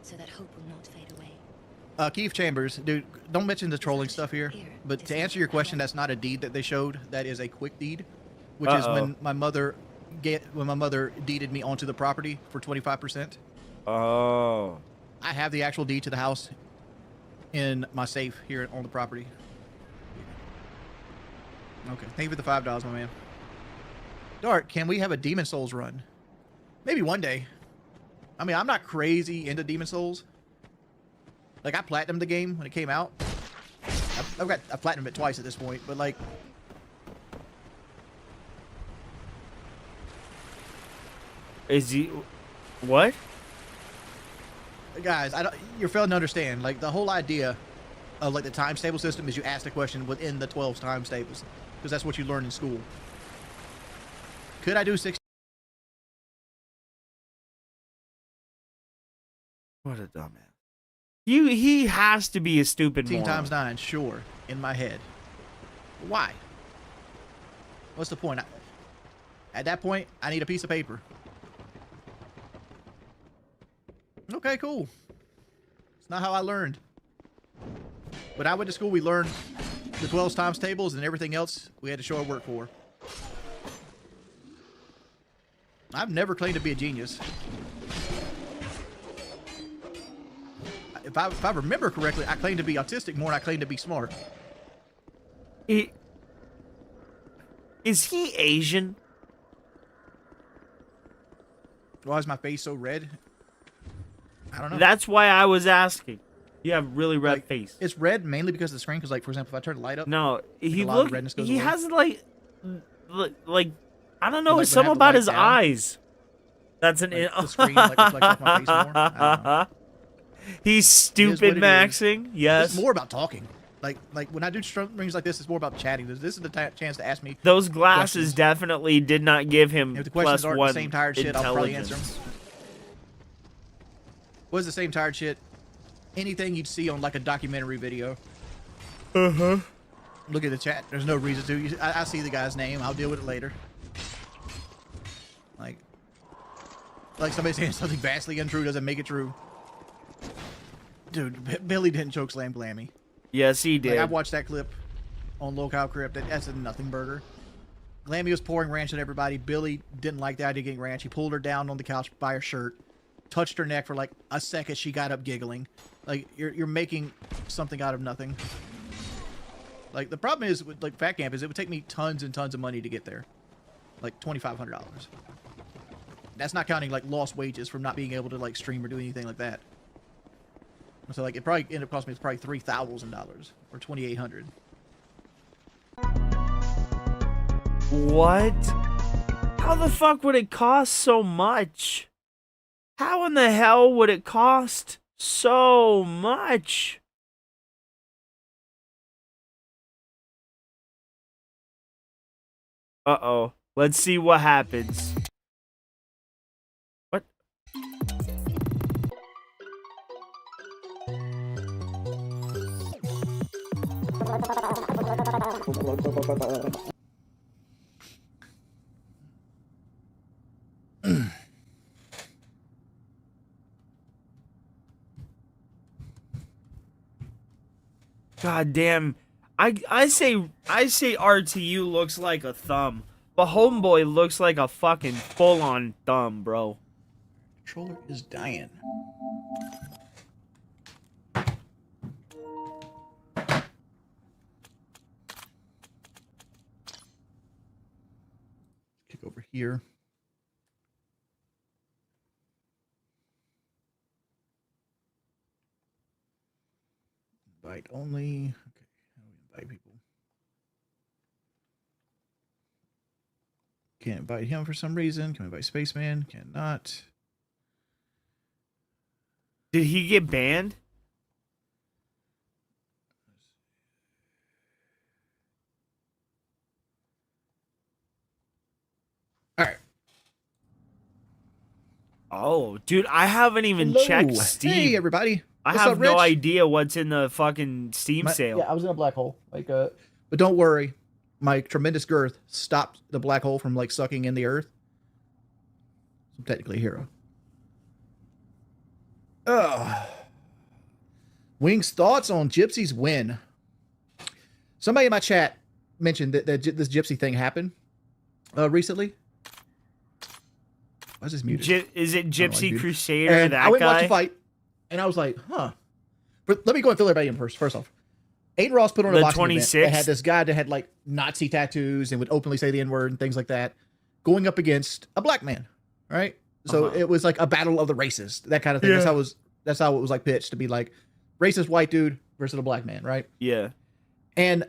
so that hope will not fade away. Keith Chambers, dude, don't mention the trolling stuff here. But to answer your question, that's not a deed that they showed. That is a quick deed, which is when my mother when my mother deeded me onto the property for 25%. Oh. I have the actual deed to the house in my safe here on the property. Okay, thank you for the $5, my man. Dark, can we have a Demon Souls run? Maybe one day. I mean, I'm not crazy into Demon Souls. Like, I platinumed the game when it came out. I platinumed it twice at this point, but like... Is he... What? Guys, you're failing to understand. Like, the whole idea of, like, the time stable system is you ask the question within the 12 time stables. Because that's what you learn in school. Could I do 60? What a dumbass. He has to be a stupid 15 moron. times 9, sure, in my head. Why? What's the point? At that point, I need a piece of paper. Okay, cool. It's not how I learned. When I went to school, we learned the 12 times tables and everything else we had to show our work for. I've never claimed to be a genius. If I remember correctly, I claim to be autistic more than I claim to be smart. Is he Asian? Why is my face so red? I don't know. That's why I was asking. You have really red face. It's red mainly because of the screen. Because, like, for example, if I turn the light up, no, he a lot of redness goes he away. has like I don't know, Like, something when I have the about light his down, eyes. That's an like, the screen like reflects off my face more. I don't know. He's stupid It is what it maxing. is. Yes. It's more about talking. Like when I do rings like this, it's more about chatting. This is the chance to ask me. Those glasses questions. definitely did not give him If the questions plus aren't one the same tired shit, I'll probably answer them. intelligence. What is the same tired shit? Anything you'd see on like a documentary video. Uh-huh. Look at the chat. There's no reason to. I see the guy's name. I'll deal with it later. Like somebody saying something vastly untrue doesn't make it true. Dude, Billy didn't choke slam Glammy. Yes, he did. Like, I watched that clip on lolcow Crypt. That's a nothing burger. Glammy was pouring ranch on everybody. Billy didn't like the idea of getting ranch. He pulled her down on the couch by her shirt, touched her neck for like a second. She got up giggling. Like, you're making something out of nothing. Like, the problem is with like Fat Camp is it would take me tons and tons of money to get there, like $2,500. That's not counting like lost wages from not being able to like stream or do anything like that. So like it probably ended up costing me probably $3,000 or $2,800. What? How the fuck would it cost so much? How in the hell would it cost so much? Uh-oh. Let's see what happens. What? God damn. I say RTU looks like a thumb, but Homeboy looks like a fucking full-on thumb, bro. Controller is dying. Kick over here. Invite only. Okay, how do we invite people? Can't invite him for some reason. Can we invite Spaceman? Cannot. Did he get banned? All right. Oh, dude, I haven't even Hello. checked Steam. Hey, everybody. I What's have up, no Rich? idea what's in the fucking Steam sale. Yeah, I was in a black hole. Like, but don't worry, my tremendous girth stopped the black hole from like sucking in the earth. So I'm technically a hero. Wing's thoughts on Gypsy's win. Somebody in my chat mentioned that this Gypsy thing happened recently. Why is this muted? Is it I don't know why Gypsy it's muted. Crusader? And That I went and watched guy? the fight, and I was like, huh. But let me go and fill everybody in first. First off, Aiden Ross put on a The boxing event that 26th? had this guy that had like Nazi tattoos and would openly say the N-word and things like that, going up against a black man, right? So it was like a battle of the races, that kind of thing. Yeah. That's how it was like pitched to be like racist white dude versus a black man, right? Yeah. And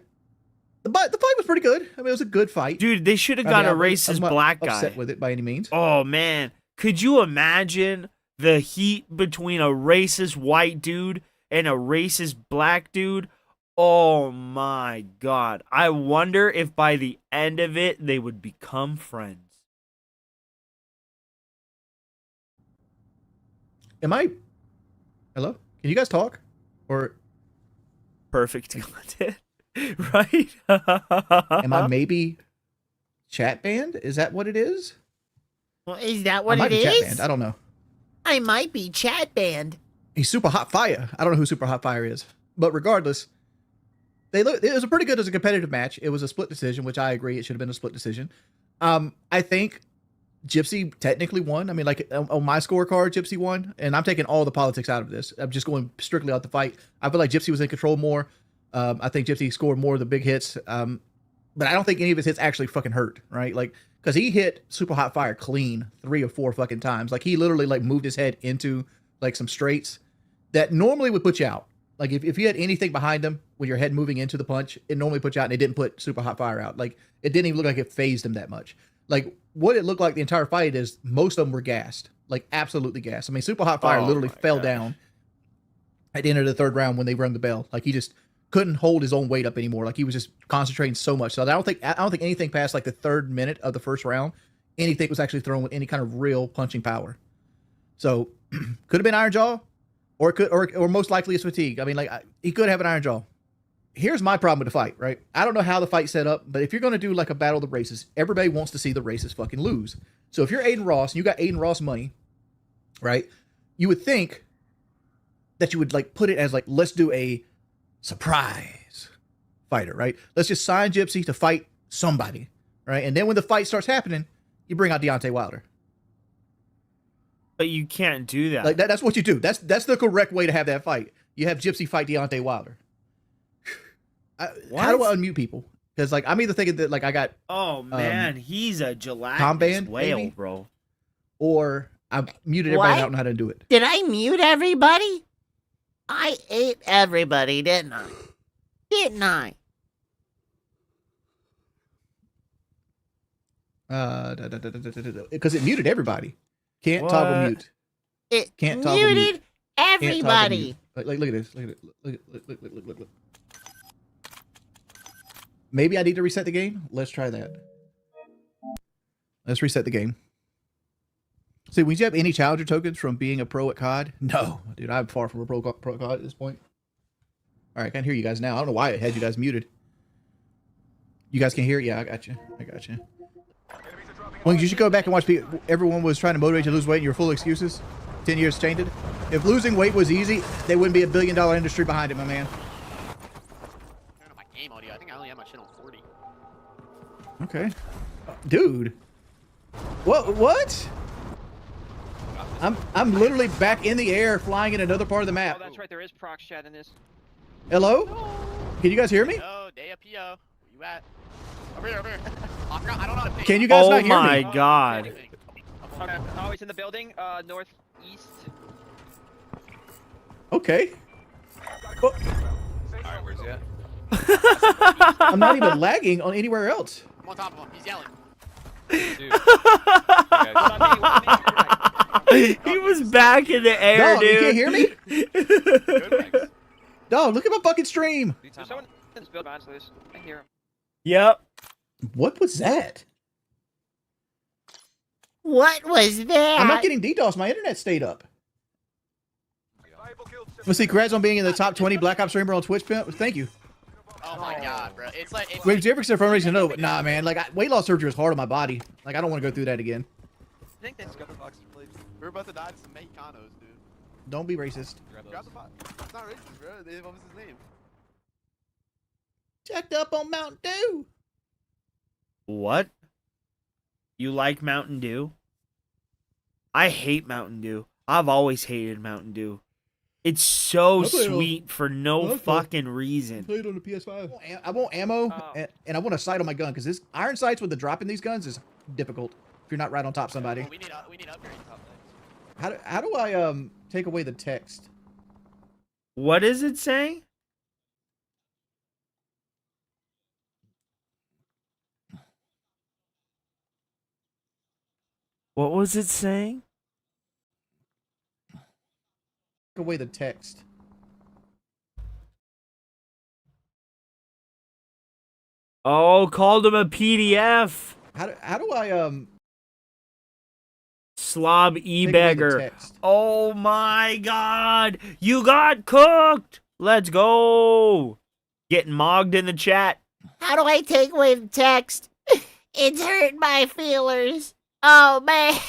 the fight was pretty good. I mean, it was a good fight. Dude, they should have got a racist I'm not black guy. upset with it by any means. Oh, man. Could you imagine the heat between a racist white dude and a racist black dude? Oh, my God. I wonder if by the end of it, they would become friends. Am I? Hello? Can you guys talk? Or perfect content, right? Am I maybe chat banned? Is that what it is? Well, is that I what might it be chat is? banned. I don't know. I might be chat banned. He's Super Hot Fire. I don't know who Super Hot Fire is, but regardless, it was a pretty good as a competitive match. It was a split decision, which I agree it should have been a split decision. I think Gypsy technically won. I mean, like on my scorecard, Gypsy won, and I'm taking all the politics out of this. I'm just going strictly out the fight. I feel like Gypsy was in control more. I think Gypsy scored more of the big hits, but I don't think any of his hits actually fucking hurt, right? Like, because he hit Super Hot Fire clean 3 or 4 fucking times. Like, he literally like moved his head into like some straights that normally would put you out. Like, if you had anything behind him when your head moving into the punch, it normally put you out, and it didn't put Super Hot Fire out. Like, it didn't even look like it phased him that much. Like, what it looked like the entire fight is most of them were gassed. Like, absolutely gassed. I mean, Super Hot Fire literally fell down at the end of the 3rd round when they rung the bell. Like, he just couldn't hold his own weight up anymore. Like, he was just concentrating so much. So I don't think anything past like the 3rd minute of the 1st round, anything was actually thrown with any kind of real punching power. So could have been Iron Jaw, or it could, or most likely it's fatigue. I mean, like, he could have an Iron Jaw. Here's my problem with the fight, right? I don't know how the fight's set up, but if you're going to do like a battle of the races, everybody wants to see the races fucking lose. So if you're Aiden Ross and you got Aiden Ross money, right? You would think that you would like put it as like, let's do a surprise fighter, right? Let's just sign Gypsy to fight somebody, right? And then when the fight starts happening, you bring out Deontay Wilder. But you can't do that. Like that's what you do. That's the correct way to have that fight. You have Gypsy fight Deontay Wilder. How do I unmute people? Because like I'm either thinking that like I got oh man, he's a gelatinous Tom Band, whale, maybe? bro. Or I've muted everybody. What? I don't know how to do it. Did I mute everybody? I ate everybody, didn't I? Didn't I? Because it muted everybody. Can't toggle mute. It Can't toggle muted mute. Can't toggle everybody. mute. Like look at this. Look at it. Look. Maybe I need to reset the game. Let's try that. Let's reset the game. See, would you have any challenger tokens from being a pro at COD? No, dude, I'm far from a pro at COD at this point. All right, I can't hear you guys now. I don't know why it had you guys muted. You guys can hear? Yeah, I got you. Well, you should go back and watch. Everyone was trying to motivate you to lose weight, and you're full of excuses. 10 years changed it. If losing weight was easy, there wouldn't be $1 billion industry behind it, my man. My game audio. I think I only have my shit on 40. Okay, dude. What? I'm literally back in the air, flying in another part of the map. Oh, that's right. There is prox chat in this. Hello? Can you guys hear me? Oh, Day-Up-Yo. Where you at? Over here. I don't know how to pay. Can you guys not hear me? Oh my god. Oh, he's in the building, northeast. Okay. Alright, where's he at? I'm not even lagging on anywhere else. I'm on top of him. He's yelling. He was back in the air, Dog, dude. you can't hear me? Dog, look at my fucking stream. There's someone in this building, so I hear him. Yep. What was that? What was that? I'm not getting DDoS. My internet stayed up. Let's see. Congrats on being in the top 20 Black Ops streamer on Twitch. Thank you. Oh my god, bro. It's like... Wait, did you ever say for reason? No, but nah, man. Like, weight loss surgery is hard on my body. Like, I don't want to go through that again. I think that's got the box to play. We're about to die to some Mexicanos, dude. Don't be racist. Grab the box. It's not racist, bro. What was his name? Checked up on Mountain Dew. What? You like Mountain Dew? I hate Mountain Dew. I've always hated Mountain Dew. It's so I played on- sweet for no I fucking reason. Played on the PS5. I want ammo, and I want a sight on my gun, because this iron sights with the drop in these guns is difficult if you're not right on top of somebody. Well, we need upgrades top things. How do I take away the text? What is it saying? What was it saying? Take away the text. Oh, called him a PDF. How do I Slob away the e-beggar. text. Oh my god. You got cooked. Let's go. Getting mogged in the chat. How do I take away the text? It's hurt my feelers. Oh man.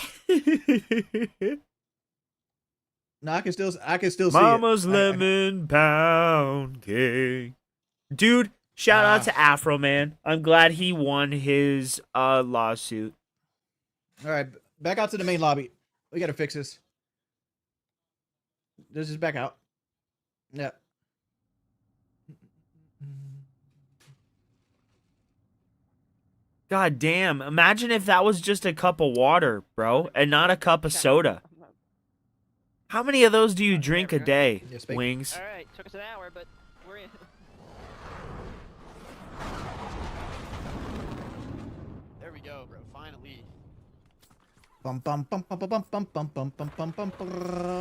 No, I can still see Mama's it. lemon pound cake. Dude, shout out to Afro Man. I'm glad he won his lawsuit. All right, back out to the main lobby. We gotta fix this. This is back out. Yeah. God damn. Imagine if that was just a cup of water, bro, and not a cup of soda. How many of those do you drink a day, Wings? Alright, took us an hour, but we're in. There we go, bro. Finally. Bum bum bum bum bum bum bum bum bum bum bum bum.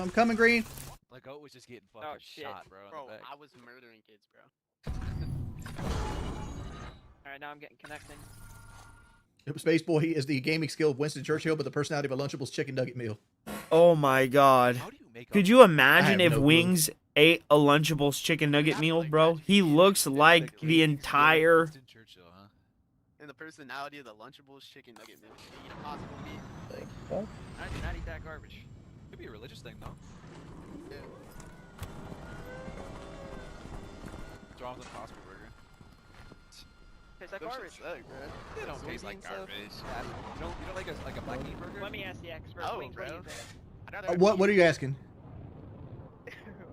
I'm coming, Green. Like, oh, was just getting fucking shot, bro. Bro, I was murdering kids, bro. Alright, now I'm getting connecting. Space Boy is the gaming skill of Winston Churchill, but the personality of a Lunchables chicken nugget meal. Oh my god. Could you imagine if Wings ate a Lunchables chicken nugget meal, bro? He looks like the entire... And the personality of the Lunchables chicken nugget meal. Eat impossible meat. I do not eat that garbage. Could be a religious thing, though. Yeah. What's wrong with Impossible Burger? Tastes like Those garbage. shit suck, bro. They don't taste like garbage. You don't like a black meat burger? Let me ask the expert. Oh, Wings, what do bro. you think? What are you asking?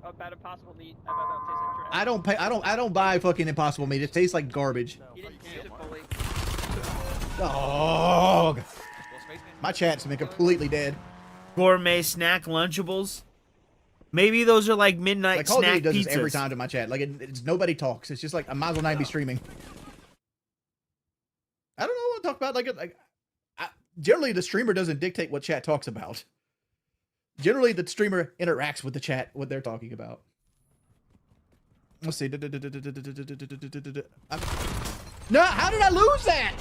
About impossible meat. I thought that would taste like trash. I don't buy fucking Impossible meat. It tastes like garbage. You didn't taste it fully. Dog. My chat's been completely dead. Gourmet snack Lunchables? Maybe those are like midnight Like Call of Duty snack does pizzas. this every time to my chat. Like it's nobody talks. It's just like I might as well not be streaming. I don't know what to talk about. Generally the streamer doesn't dictate what chat talks about. Generally the streamer interacts with the chat what they're talking about. Let's see. No, how did I lose that?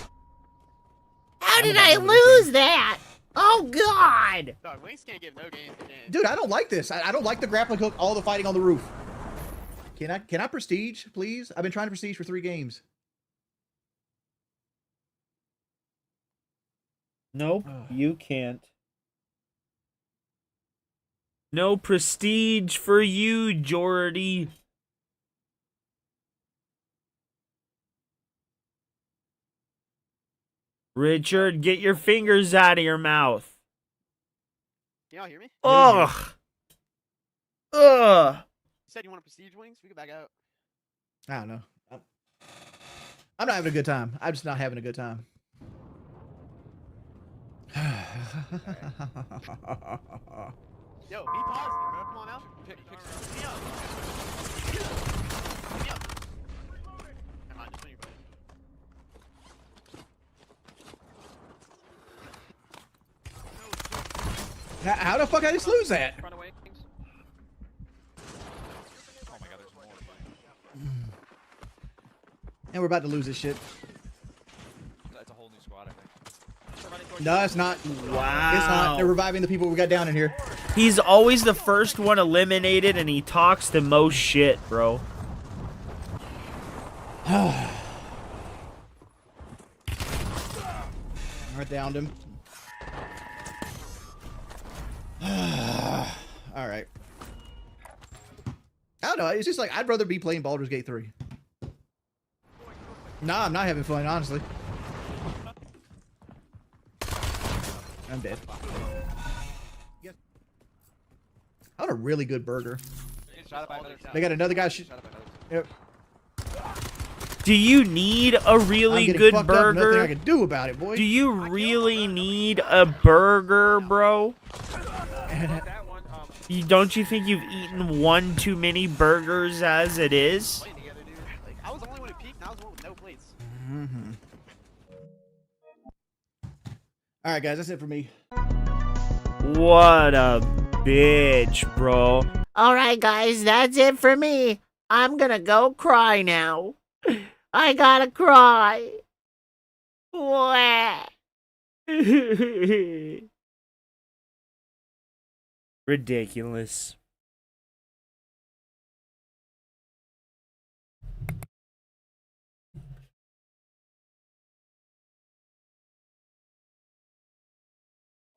How did I lose that? Oh god! Dog, Wings can't give no games to games. Dude, I don't like this. I don't like the grappling hook, all the fighting on the roof. Can I prestige, please? I've been trying to prestige for 3 games. Nope, you can't. No prestige for you, Jordy. Richard, get your fingers out of your mouth. Can y'all hear me? Ugh. Ugh. You said you want to prestige Wings? We can back out. I don't know. I'm not having a good time. I'm just not having a good time. Yo, be positive, bro. Come on out. Pick me up. Pick me up. Never mind, just when you're ready. How the fuck I just lose that? Run away, Wings. Oh my god, there's more. And we're about to lose this shit. That's a whole new squad, I think. No, it's not. Wow. It's not. They're reviving the people we got down in here. He's always the first one eliminated, and he talks the most shit, bro. I downed him. All right. I don't know. It's just like I'd rather be playing Baldur's Gate 3. Nah, I'm not having fun, honestly. I'm dead. I want a really good burger. Shot by another They got another guy. Yep. Do you need a really good burger? Nothing I can do about it, boy. Do you really need a burger, bro? Don't you think you've eaten one too many burgers as it is? I was the only one who peeked, and I was the one with no plates. All right, guys, that's it for me. What a bitch, bro. All right, guys, that's it for me. I'm gonna go cry now. I gotta cry. Wah. Ridiculous.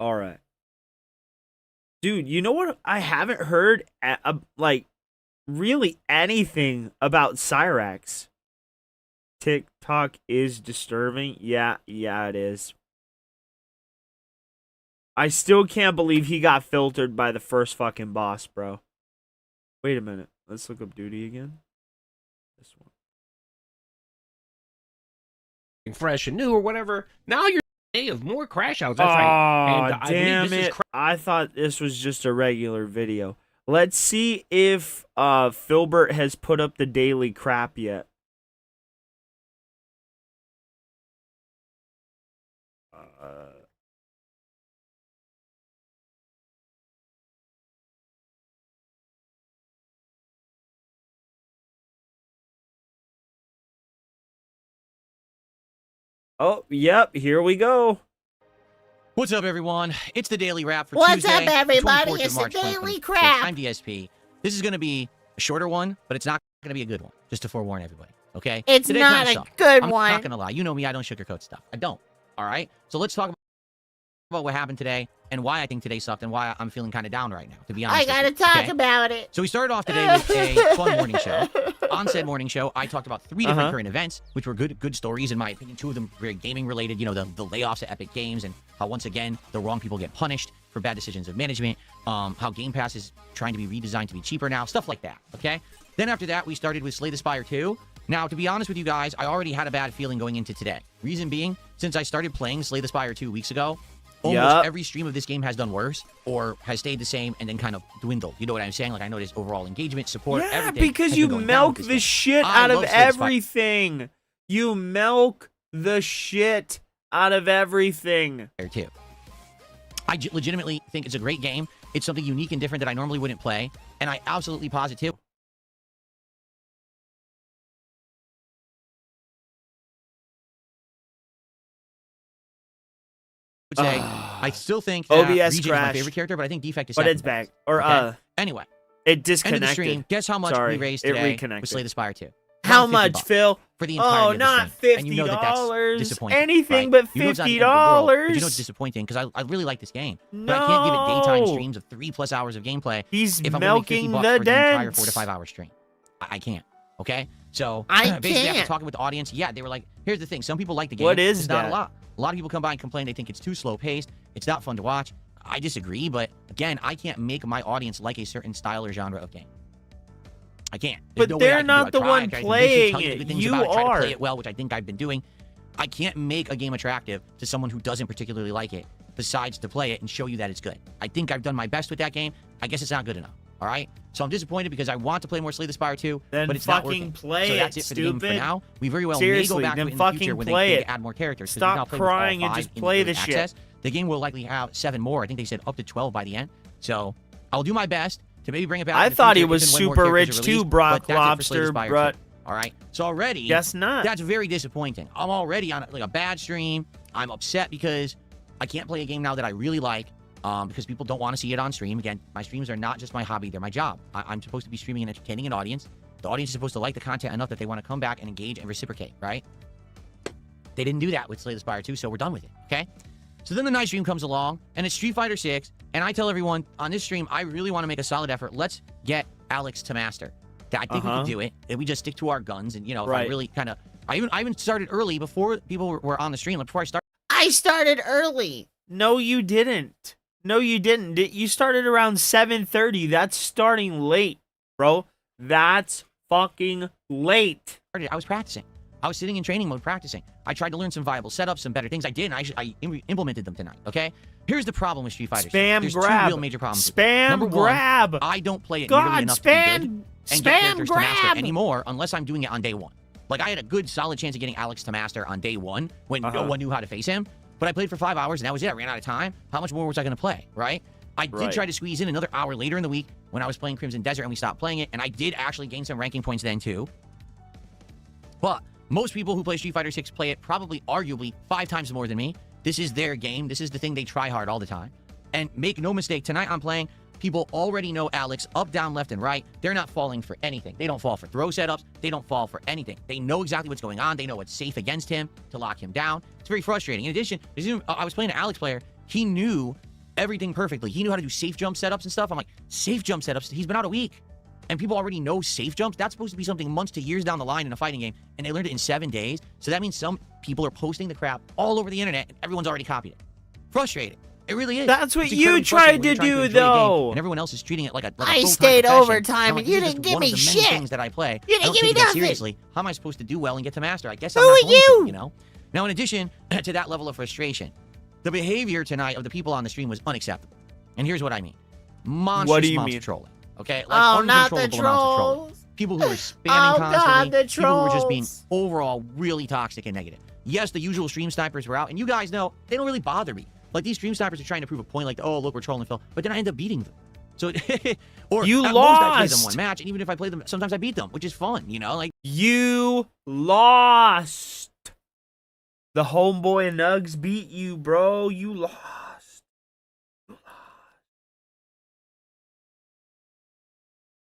All right. Dude, you know what? I haven't heard, like, really anything about Cyrax. TikTok is disturbing. Yeah, it is. I still can't believe he got filtered by the first fucking boss, bro. Wait a minute. Let's look up Duty again. This one. Fresh and new or whatever. Now you're day of more crash outs. That's right. And Damn it. I thought this was just a regular video. Let's see if Filbert has put up the daily crap yet. Oh, yep, here we go. What's up, everyone? It's the Daily Wrap for What's Tuesday, up, everybody? 24th of It's the March, Daily 2026. Crap. I'm DSP. This is going to be a shorter one, but it's not going to be a good one, just to forewarn everybody, okay? It's Today not kinda a sucked. good I'm one. not going to lie. You know me, I don't sugarcoat stuff. I don't, all right? So let's talk about what happened today and why I think today sucked and why I'm feeling kind of down right now, to be honest. I gotta with you, talk okay? about it. So we started off today with a fun morning show. On said morning show, I talked about 3 different current events, which were good stories in my opinion. 2 of them very gaming related. You know, the layoffs at Epic Games and how once again the wrong people get punished for bad decisions of management. How Game Pass is trying to be redesigned to be cheaper now. Stuff like that. Okay. Then after that, we started with Slay the Spire 2. Now, to be honest with you guys, I already had a bad feeling going into today. Reason being, since I started playing Slay the Spire 2 weeks ago, almost every stream of this game has done worse or has stayed the same and then kind of dwindled. You know what I'm saying? Like, I noticed overall engagement, support, everything. Because you milk the shit out of everything. You milk the shit out of everything. There too. I legitimately think it's a great game. It's something unique and different that I normally wouldn't play, and I absolutely positive. Say, I still think that OBS Reject is my favorite character, but I think Defect is but second it's back. best. Or Okay? Anyway, it disconnected. End of the stream. Guess how much we raised today with Slay the Spire 2? How much, Phil? For the entirety of the not stream. And you know $50. that's disappointing. Anything right? but You know it's not the end of the world, $50. but you know it's disappointing because I really like this game. But I can't give it daytime streams of 3+ hours of gameplay. He's if I'm milking $50 the for the entire dents. 4 to 5 hour stream. I can't. Okay? So I basically after can't. talking with the audience, yeah, they were like, here's the thing. Some people like the game. What is it's not that? a lot. A lot of people come by and complain they think it's too slow paced. It's not fun to watch. I disagree, but again, I can't make my audience like a certain style or genre of game. I can't. There's But no way I they're can not do it. the I one try to playing tell you the it. good things You about it, try to are. play it well, which I think I've been doing. I can't make a game attractive to someone who doesn't particularly like it, besides to play it and show you that it's good. I think I've done my best with that game. I guess it's not good enough. All right? So I'm disappointed because I want to play more Slay the Spire 2, Then but it's not fucking working. play so that's it, it for the game for stupid. now. We very well Seriously, may go back then to it in the fucking future when play they it. add more characters. 'cause we've Stop now played with all crying and 5 just in play early the shit. access. The game will likely have 7 more. I think they said up to 12 by the end. So I'll do my best to maybe bring it back. I in the thought he future was if and when more super characters rich are released, too, Brock but that's it for Slay the Lobster, Spire but 2. All right. So already, guess not. That's very disappointing. I'm already on like a bad stream. I'm upset because I can't play a game now that I really like because people don't want to see it on stream. Again, my streams are not just my hobby; they're my job. I'm supposed to be streaming and entertaining an audience. The audience is supposed to like the content enough that they want to come back and engage and reciprocate. Right? They didn't do that with Slay the Spire 2, so we're done with it. Okay. So then the night stream comes along, and it's Street Fighter 6, and I tell everyone on this stream, I really want to make a solid effort. Let's get Alex to master. I think we can do it, and we just stick to our guns, and, you know, if I really kind of... I even started early before people were on the stream, like before I started. I started early. No, you didn't. No, you didn't. You started around 7:30. That's starting late, bro. That's fucking late. I was practicing. I was sitting in training mode practicing. I tried to learn some viable setups, some better things. I did, and I implemented them tonight, okay? Here's the problem with Street Fighter. Spam There's grab. two real major problems. Spam Number grab. One, I don't play it nearly God, enough to be good spam, and get spam characters to master grab. anymore unless I'm doing it on day one. Like, I had a good, solid chance of getting Alex to master on day one when no one knew how to face him. But I played for 5 hours, and that was it. I ran out of time. How much more was I going to play, right? I did try to squeeze in another hour later in the week when I was playing Crimson Desert, and we stopped playing it, and I did actually gain some ranking points then, too. But most people who play Street Fighter 6 play it probably, arguably, 5 times more than me. This is their game. This is the thing they try hard all the time. And make no mistake, tonight I'm playing, people already know Alex up, down, left, and right. They're not falling for anything. They don't fall for throw setups. They don't fall for anything. They know exactly what's going on. They know what's safe against him to lock him down. It's very frustrating. In addition, I was playing an Alex player. He knew everything perfectly. He knew how to do safe jump setups and stuff. I'm like, safe jump setups? He's been out a week. And people already know safe jumps. That's supposed to be something months to years down the line in a fighting game. And they learned it in 7 days. So that means some people are posting the crap all over the internet, and everyone's already copied it. Frustrating. It really is. That's what you tried to do, though. And everyone else is treating it like a I stayed overtime, and you didn't give me shit. Things that I play. You didn't give me nothing. Seriously. How am I supposed to do well and get to master? I guess Who I'm not are going you? to, you know? Now, in addition to that level of frustration, the behavior tonight of the people on the stream was unacceptable. And here's what I mean. Monstrous amounts of trolling. Okay? Like, not the uncontrollable amounts of trolling. trolls. People who were spamming constantly. God, the people who were just being trolls. overall really toxic and negative. Yes, the usual stream snipers were out, and you guys know they don't really bother me. Like, these stream snipers are trying to prove a point, like, oh, look, we're trolling Phil. But then I end up beating them. So, or you at lost. most I play them one match, and even if I play them, sometimes I beat them, which is fun, you know? Like, you lost. The homeboy and Nugs beat you, bro. You lost.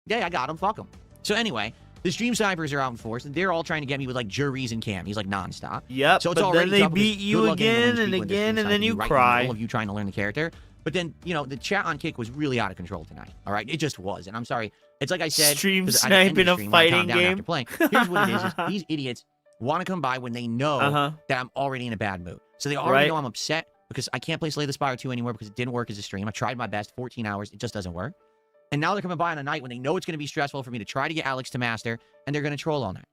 yeah, I got them. Fuck them. So anyway, the stream snipers are out in force, and they're all trying to get me with like juries and Cam. He's like nonstop. Yep. So it's but already then they tough because beat you good luck getting again the and wins people again, in this and then stream you right in the cry. middle of you trying to learn the character. But then, you know, the chat on Kick was really out of control tonight. All right, it just was, and I'm sorry. It's like I said, Stream 'cause at the end of sniping the a stream, when I calm fighting down game. after playing. Here's what it is these idiots want to come by when they know that I'm already in a bad mood. So they already know I'm upset because I can't play Slay the Spire 2 anymore because it didn't work as a stream. I tried my best, 14 hours, it just doesn't work. And now they're coming by on a night when they know it's going to be stressful for me to try to get Alex to master, and they're going to troll all night.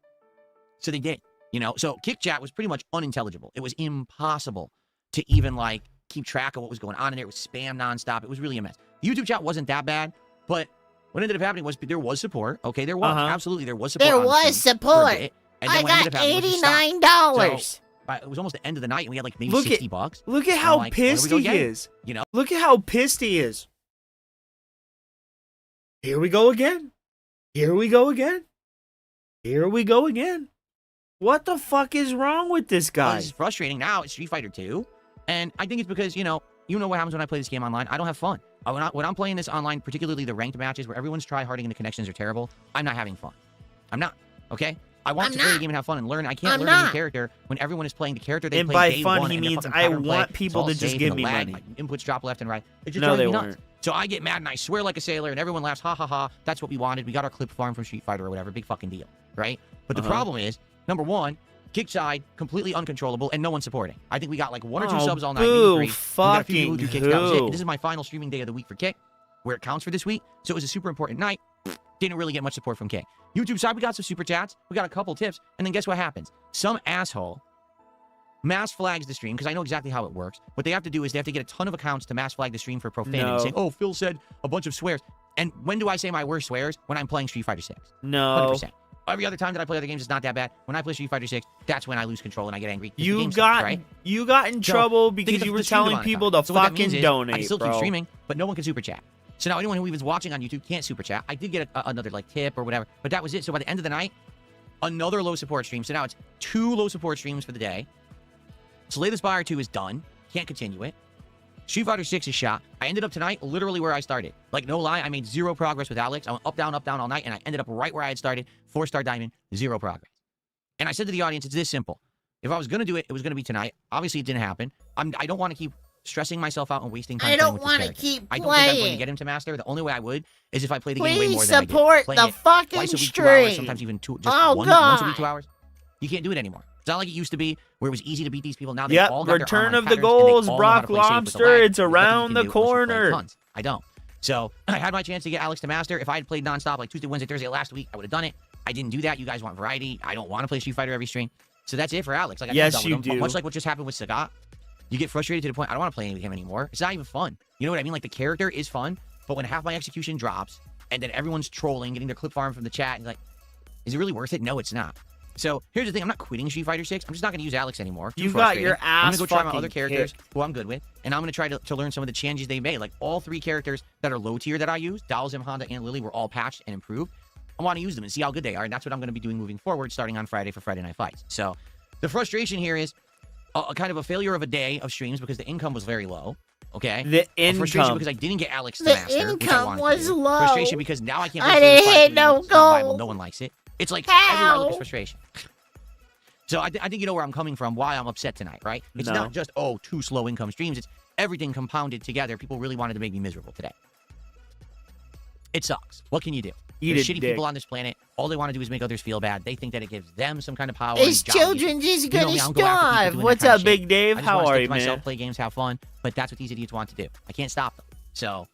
So they did, you know? So Kick Chat was pretty much unintelligible. It was impossible to even, like, keep track of what was going on in there. It was spam nonstop. It was really a mess. YouTube chat wasn't that bad, but what ended up happening was there was support. Okay, there was. Absolutely, there was support. There on the was stream for a support. bit, and then I what ended got up happening was it stopped. $89. So, it was almost the end of the night, and we had, like, maybe Look $60. Look at And how I'm like, pissed where do we he go again? is. You know? Look at how pissed he is. Here we go again. Here we go again. Here we go again. What the fuck is wrong with this guy? It's frustrating now. It's Street Fighter 2, and I think it's because, you know what happens when I play this game online. I don't have fun. When I'm playing this online, particularly the ranked matches where everyone's try-harding and the connections are terrible, I'm not having fun. I'm not. Okay? I want to play the game and have fun and learn. I can't learn a new character when everyone is playing the character they played day one. And by fun, he means I want people to just give me money. My inputs drop left and right. It just No, drives they me nuts. weren't. So I get mad and I swear like a sailor, and everyone laughs. Ha ha ha. That's what we wanted. We got our clip farm from Street Fighter or whatever. Big fucking deal, right? But the problem is, number one, Kick side completely uncontrollable and no one supporting. I think we got like 1 or 2 subs all night. Boo, maybe 3. We got a few people who do Kicks. That was it. who? This is my final streaming day of the week for Kick, where it counts for this week. So it was a super important night. Didn't really get much support from Kick. YouTube side, we got some super chats. We got a couple tips. And then guess what happens? Some asshole mass flags the stream, because I know exactly how it works. What they have to do is they have to get a ton of accounts to mass flag the stream for profanity. No. Say, oh, Phil said a bunch of swears. And when do I say my worst swears? When I'm playing Street Fighter 6. No. 100%. Every other time that I play other games, it's not that bad. When I play Street Fighter 6, that's when I lose control and I get angry. You got in trouble because you were telling people to so what that means fucking is, donate, I can still bro. keep streaming, but no one can super chat. So now anyone who even is watching on YouTube can't super chat. I did get another like tip or whatever, but that was it. So by the end of the night, another low support stream. So now it's 2 low support streams for the day. Slay the Spire 2 is done. Can't continue it. Street Fighter 6 is shot. I ended up tonight literally where I started. Like, no lie, I made 0 progress with Alex. I went up, down all night, and I ended up right where I had started. 4-star diamond, 0 progress. And I said to the audience, it's this simple. If I was going to do it, it was going to be tonight. Obviously, it didn't happen. I don't want to keep stressing myself out and wasting time. I don't want to keep I don't think I'm going to playing. get him to master. The only way I would is if I play the game way more Please than I did. support Playing the it fucking twice a week, 2 hours, stream. sometimes even once a week, God. 2 hours. You can't do it anymore. It's not like it used to be where it was easy to beat these people. Now they all got Return their of the online patterns, and goals, they all know how Brock to play safe with the Lobster. lag. It's There's nothing you around can the do unless you play corner. tons. I don't. So I had my chance to get Alex to master. If I had played nonstop like Tuesday, Wednesday, Thursday last week, I would have done it. I didn't do that. You guys want variety. I don't want to play Street Fighter every stream. So that's it for Alex. Like, I'm Yes, done with you him. do. Much like what just happened with Sagat. You get frustrated to the point, I don't want to play with him anymore. It's not even fun. You know what I mean? Like, the character is fun, but when half my execution drops, and then everyone's trolling, getting their clip farm from the chat, and like, is it really worth it? No, it's not. So here's the thing. I'm not quitting Street Fighter 6. I'm just not going to use Alex anymore. You got your I'm ass going to go try my fucking other characters kicked. who I'm good with, and I'm going to try to learn some of the changes they made. Like, all 3 characters that are low tier that I use, Dalzim, Honda, and Lily, were all patched and improved. I want to use them and see how good they are, and that's what I'm going to be doing moving forward, starting on Friday for Friday Night Fights. So the frustration here is a kind of a failure of a day of streams because the income was very low. Okay. The A frustration income. because I didn't get Alex to The master. Which I income wanted was to do. low. Frustration because now I can't. I didn't hit no it's not viable. goal. No one likes it. It's like How? everywhere I look is frustration. So I think you know where I'm coming from. Why I'm upset tonight, right? It's No. not just 2 slow income streams. It's everything compounded together. People really wanted to make me miserable today. It sucks. What can you do? Eat There's it, shitty dick. people on this planet. All they want to do is make others feel bad. They think that it gives them some kind of power. These and job. children just You know gonna me, I don't go after people starve. doing What's that kind up, of Big shit. Dave? I just How wanna are stick you, to myself, man? play games, have fun. But that's what these idiots want to do. I can't stop them. So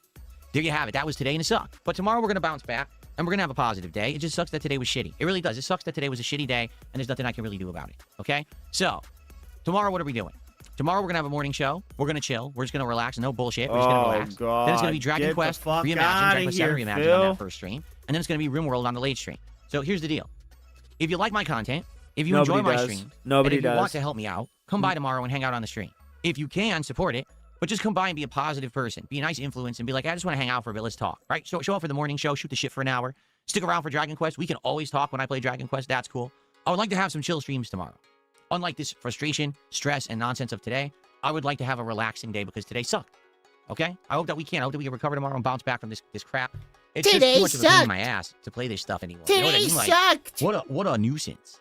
there you have it. That was today, and it sucked. But tomorrow we're gonna bounce back, and we're gonna have a positive day. It just sucks that today was shitty. It really does. It sucks that today was a shitty day, and there's nothing I can really do about it. Okay? So tomorrow, what are we doing? Tomorrow we're gonna have a morning show. We're gonna chill. We're just gonna relax. No bullshit. We're just gonna Oh, relax. God. Then it's gonna be Dragon Get the Quest fuck Reimagined, outta Dragon Quest 7 here, Reimagined Phil. on that first stream, and then it's gonna be RimWorld on the late stream. So here's the deal: if you like my content, if you Nobody enjoy my does. streams, Nobody and if you want does. to help me out, come by tomorrow and hang out on the stream. If you can, support it. But just come by and be a positive person. Be a nice influence and be like, I just want to hang out for a bit. Let's talk. Right? Show up for the morning show. Shoot the shit for an hour. Stick around for Dragon Quest. We can always talk when I play Dragon Quest. That's cool. I would like to have some chill streams tomorrow. Unlike this frustration, stress, and nonsense of today, I would like to have a relaxing day because today sucked. Okay? I hope that we can. I hope that we can recover tomorrow and bounce back from this crap. It's Today just too much of a pain in sucked. my ass to play this stuff anymore. Today You know what I mean? Like, sucked. what a nuisance.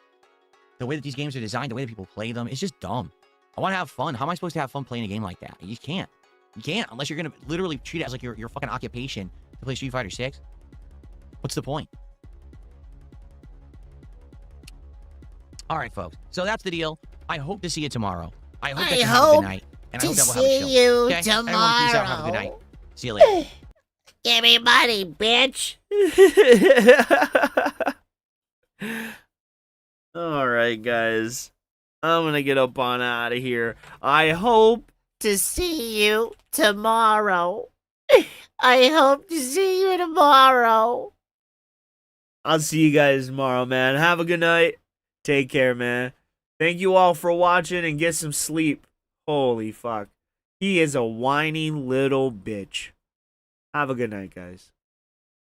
The way that these games are designed, the way that people play them, it's just dumb. I want to have fun. How am I supposed to have fun playing a game like that? You can't. You can't unless you're going to literally treat it as like your fucking occupation to play Street Fighter 6. What's the point? All right, folks. So that's the deal. I hope to see you tomorrow. I hope that you have a good night. And I hope that we'll have a show. see you Okay? Everyone, peace out. Have a good night. See you later. Give me money, bitch. All right, guys. I'm gonna get up on out of here. I hope to see you tomorrow. I hope to see you tomorrow. I'll see you guys tomorrow, man. Have a good night. Take care, man. Thank you all for watching and get some sleep. Holy fuck. He is a whiny little bitch. Have a good night, guys.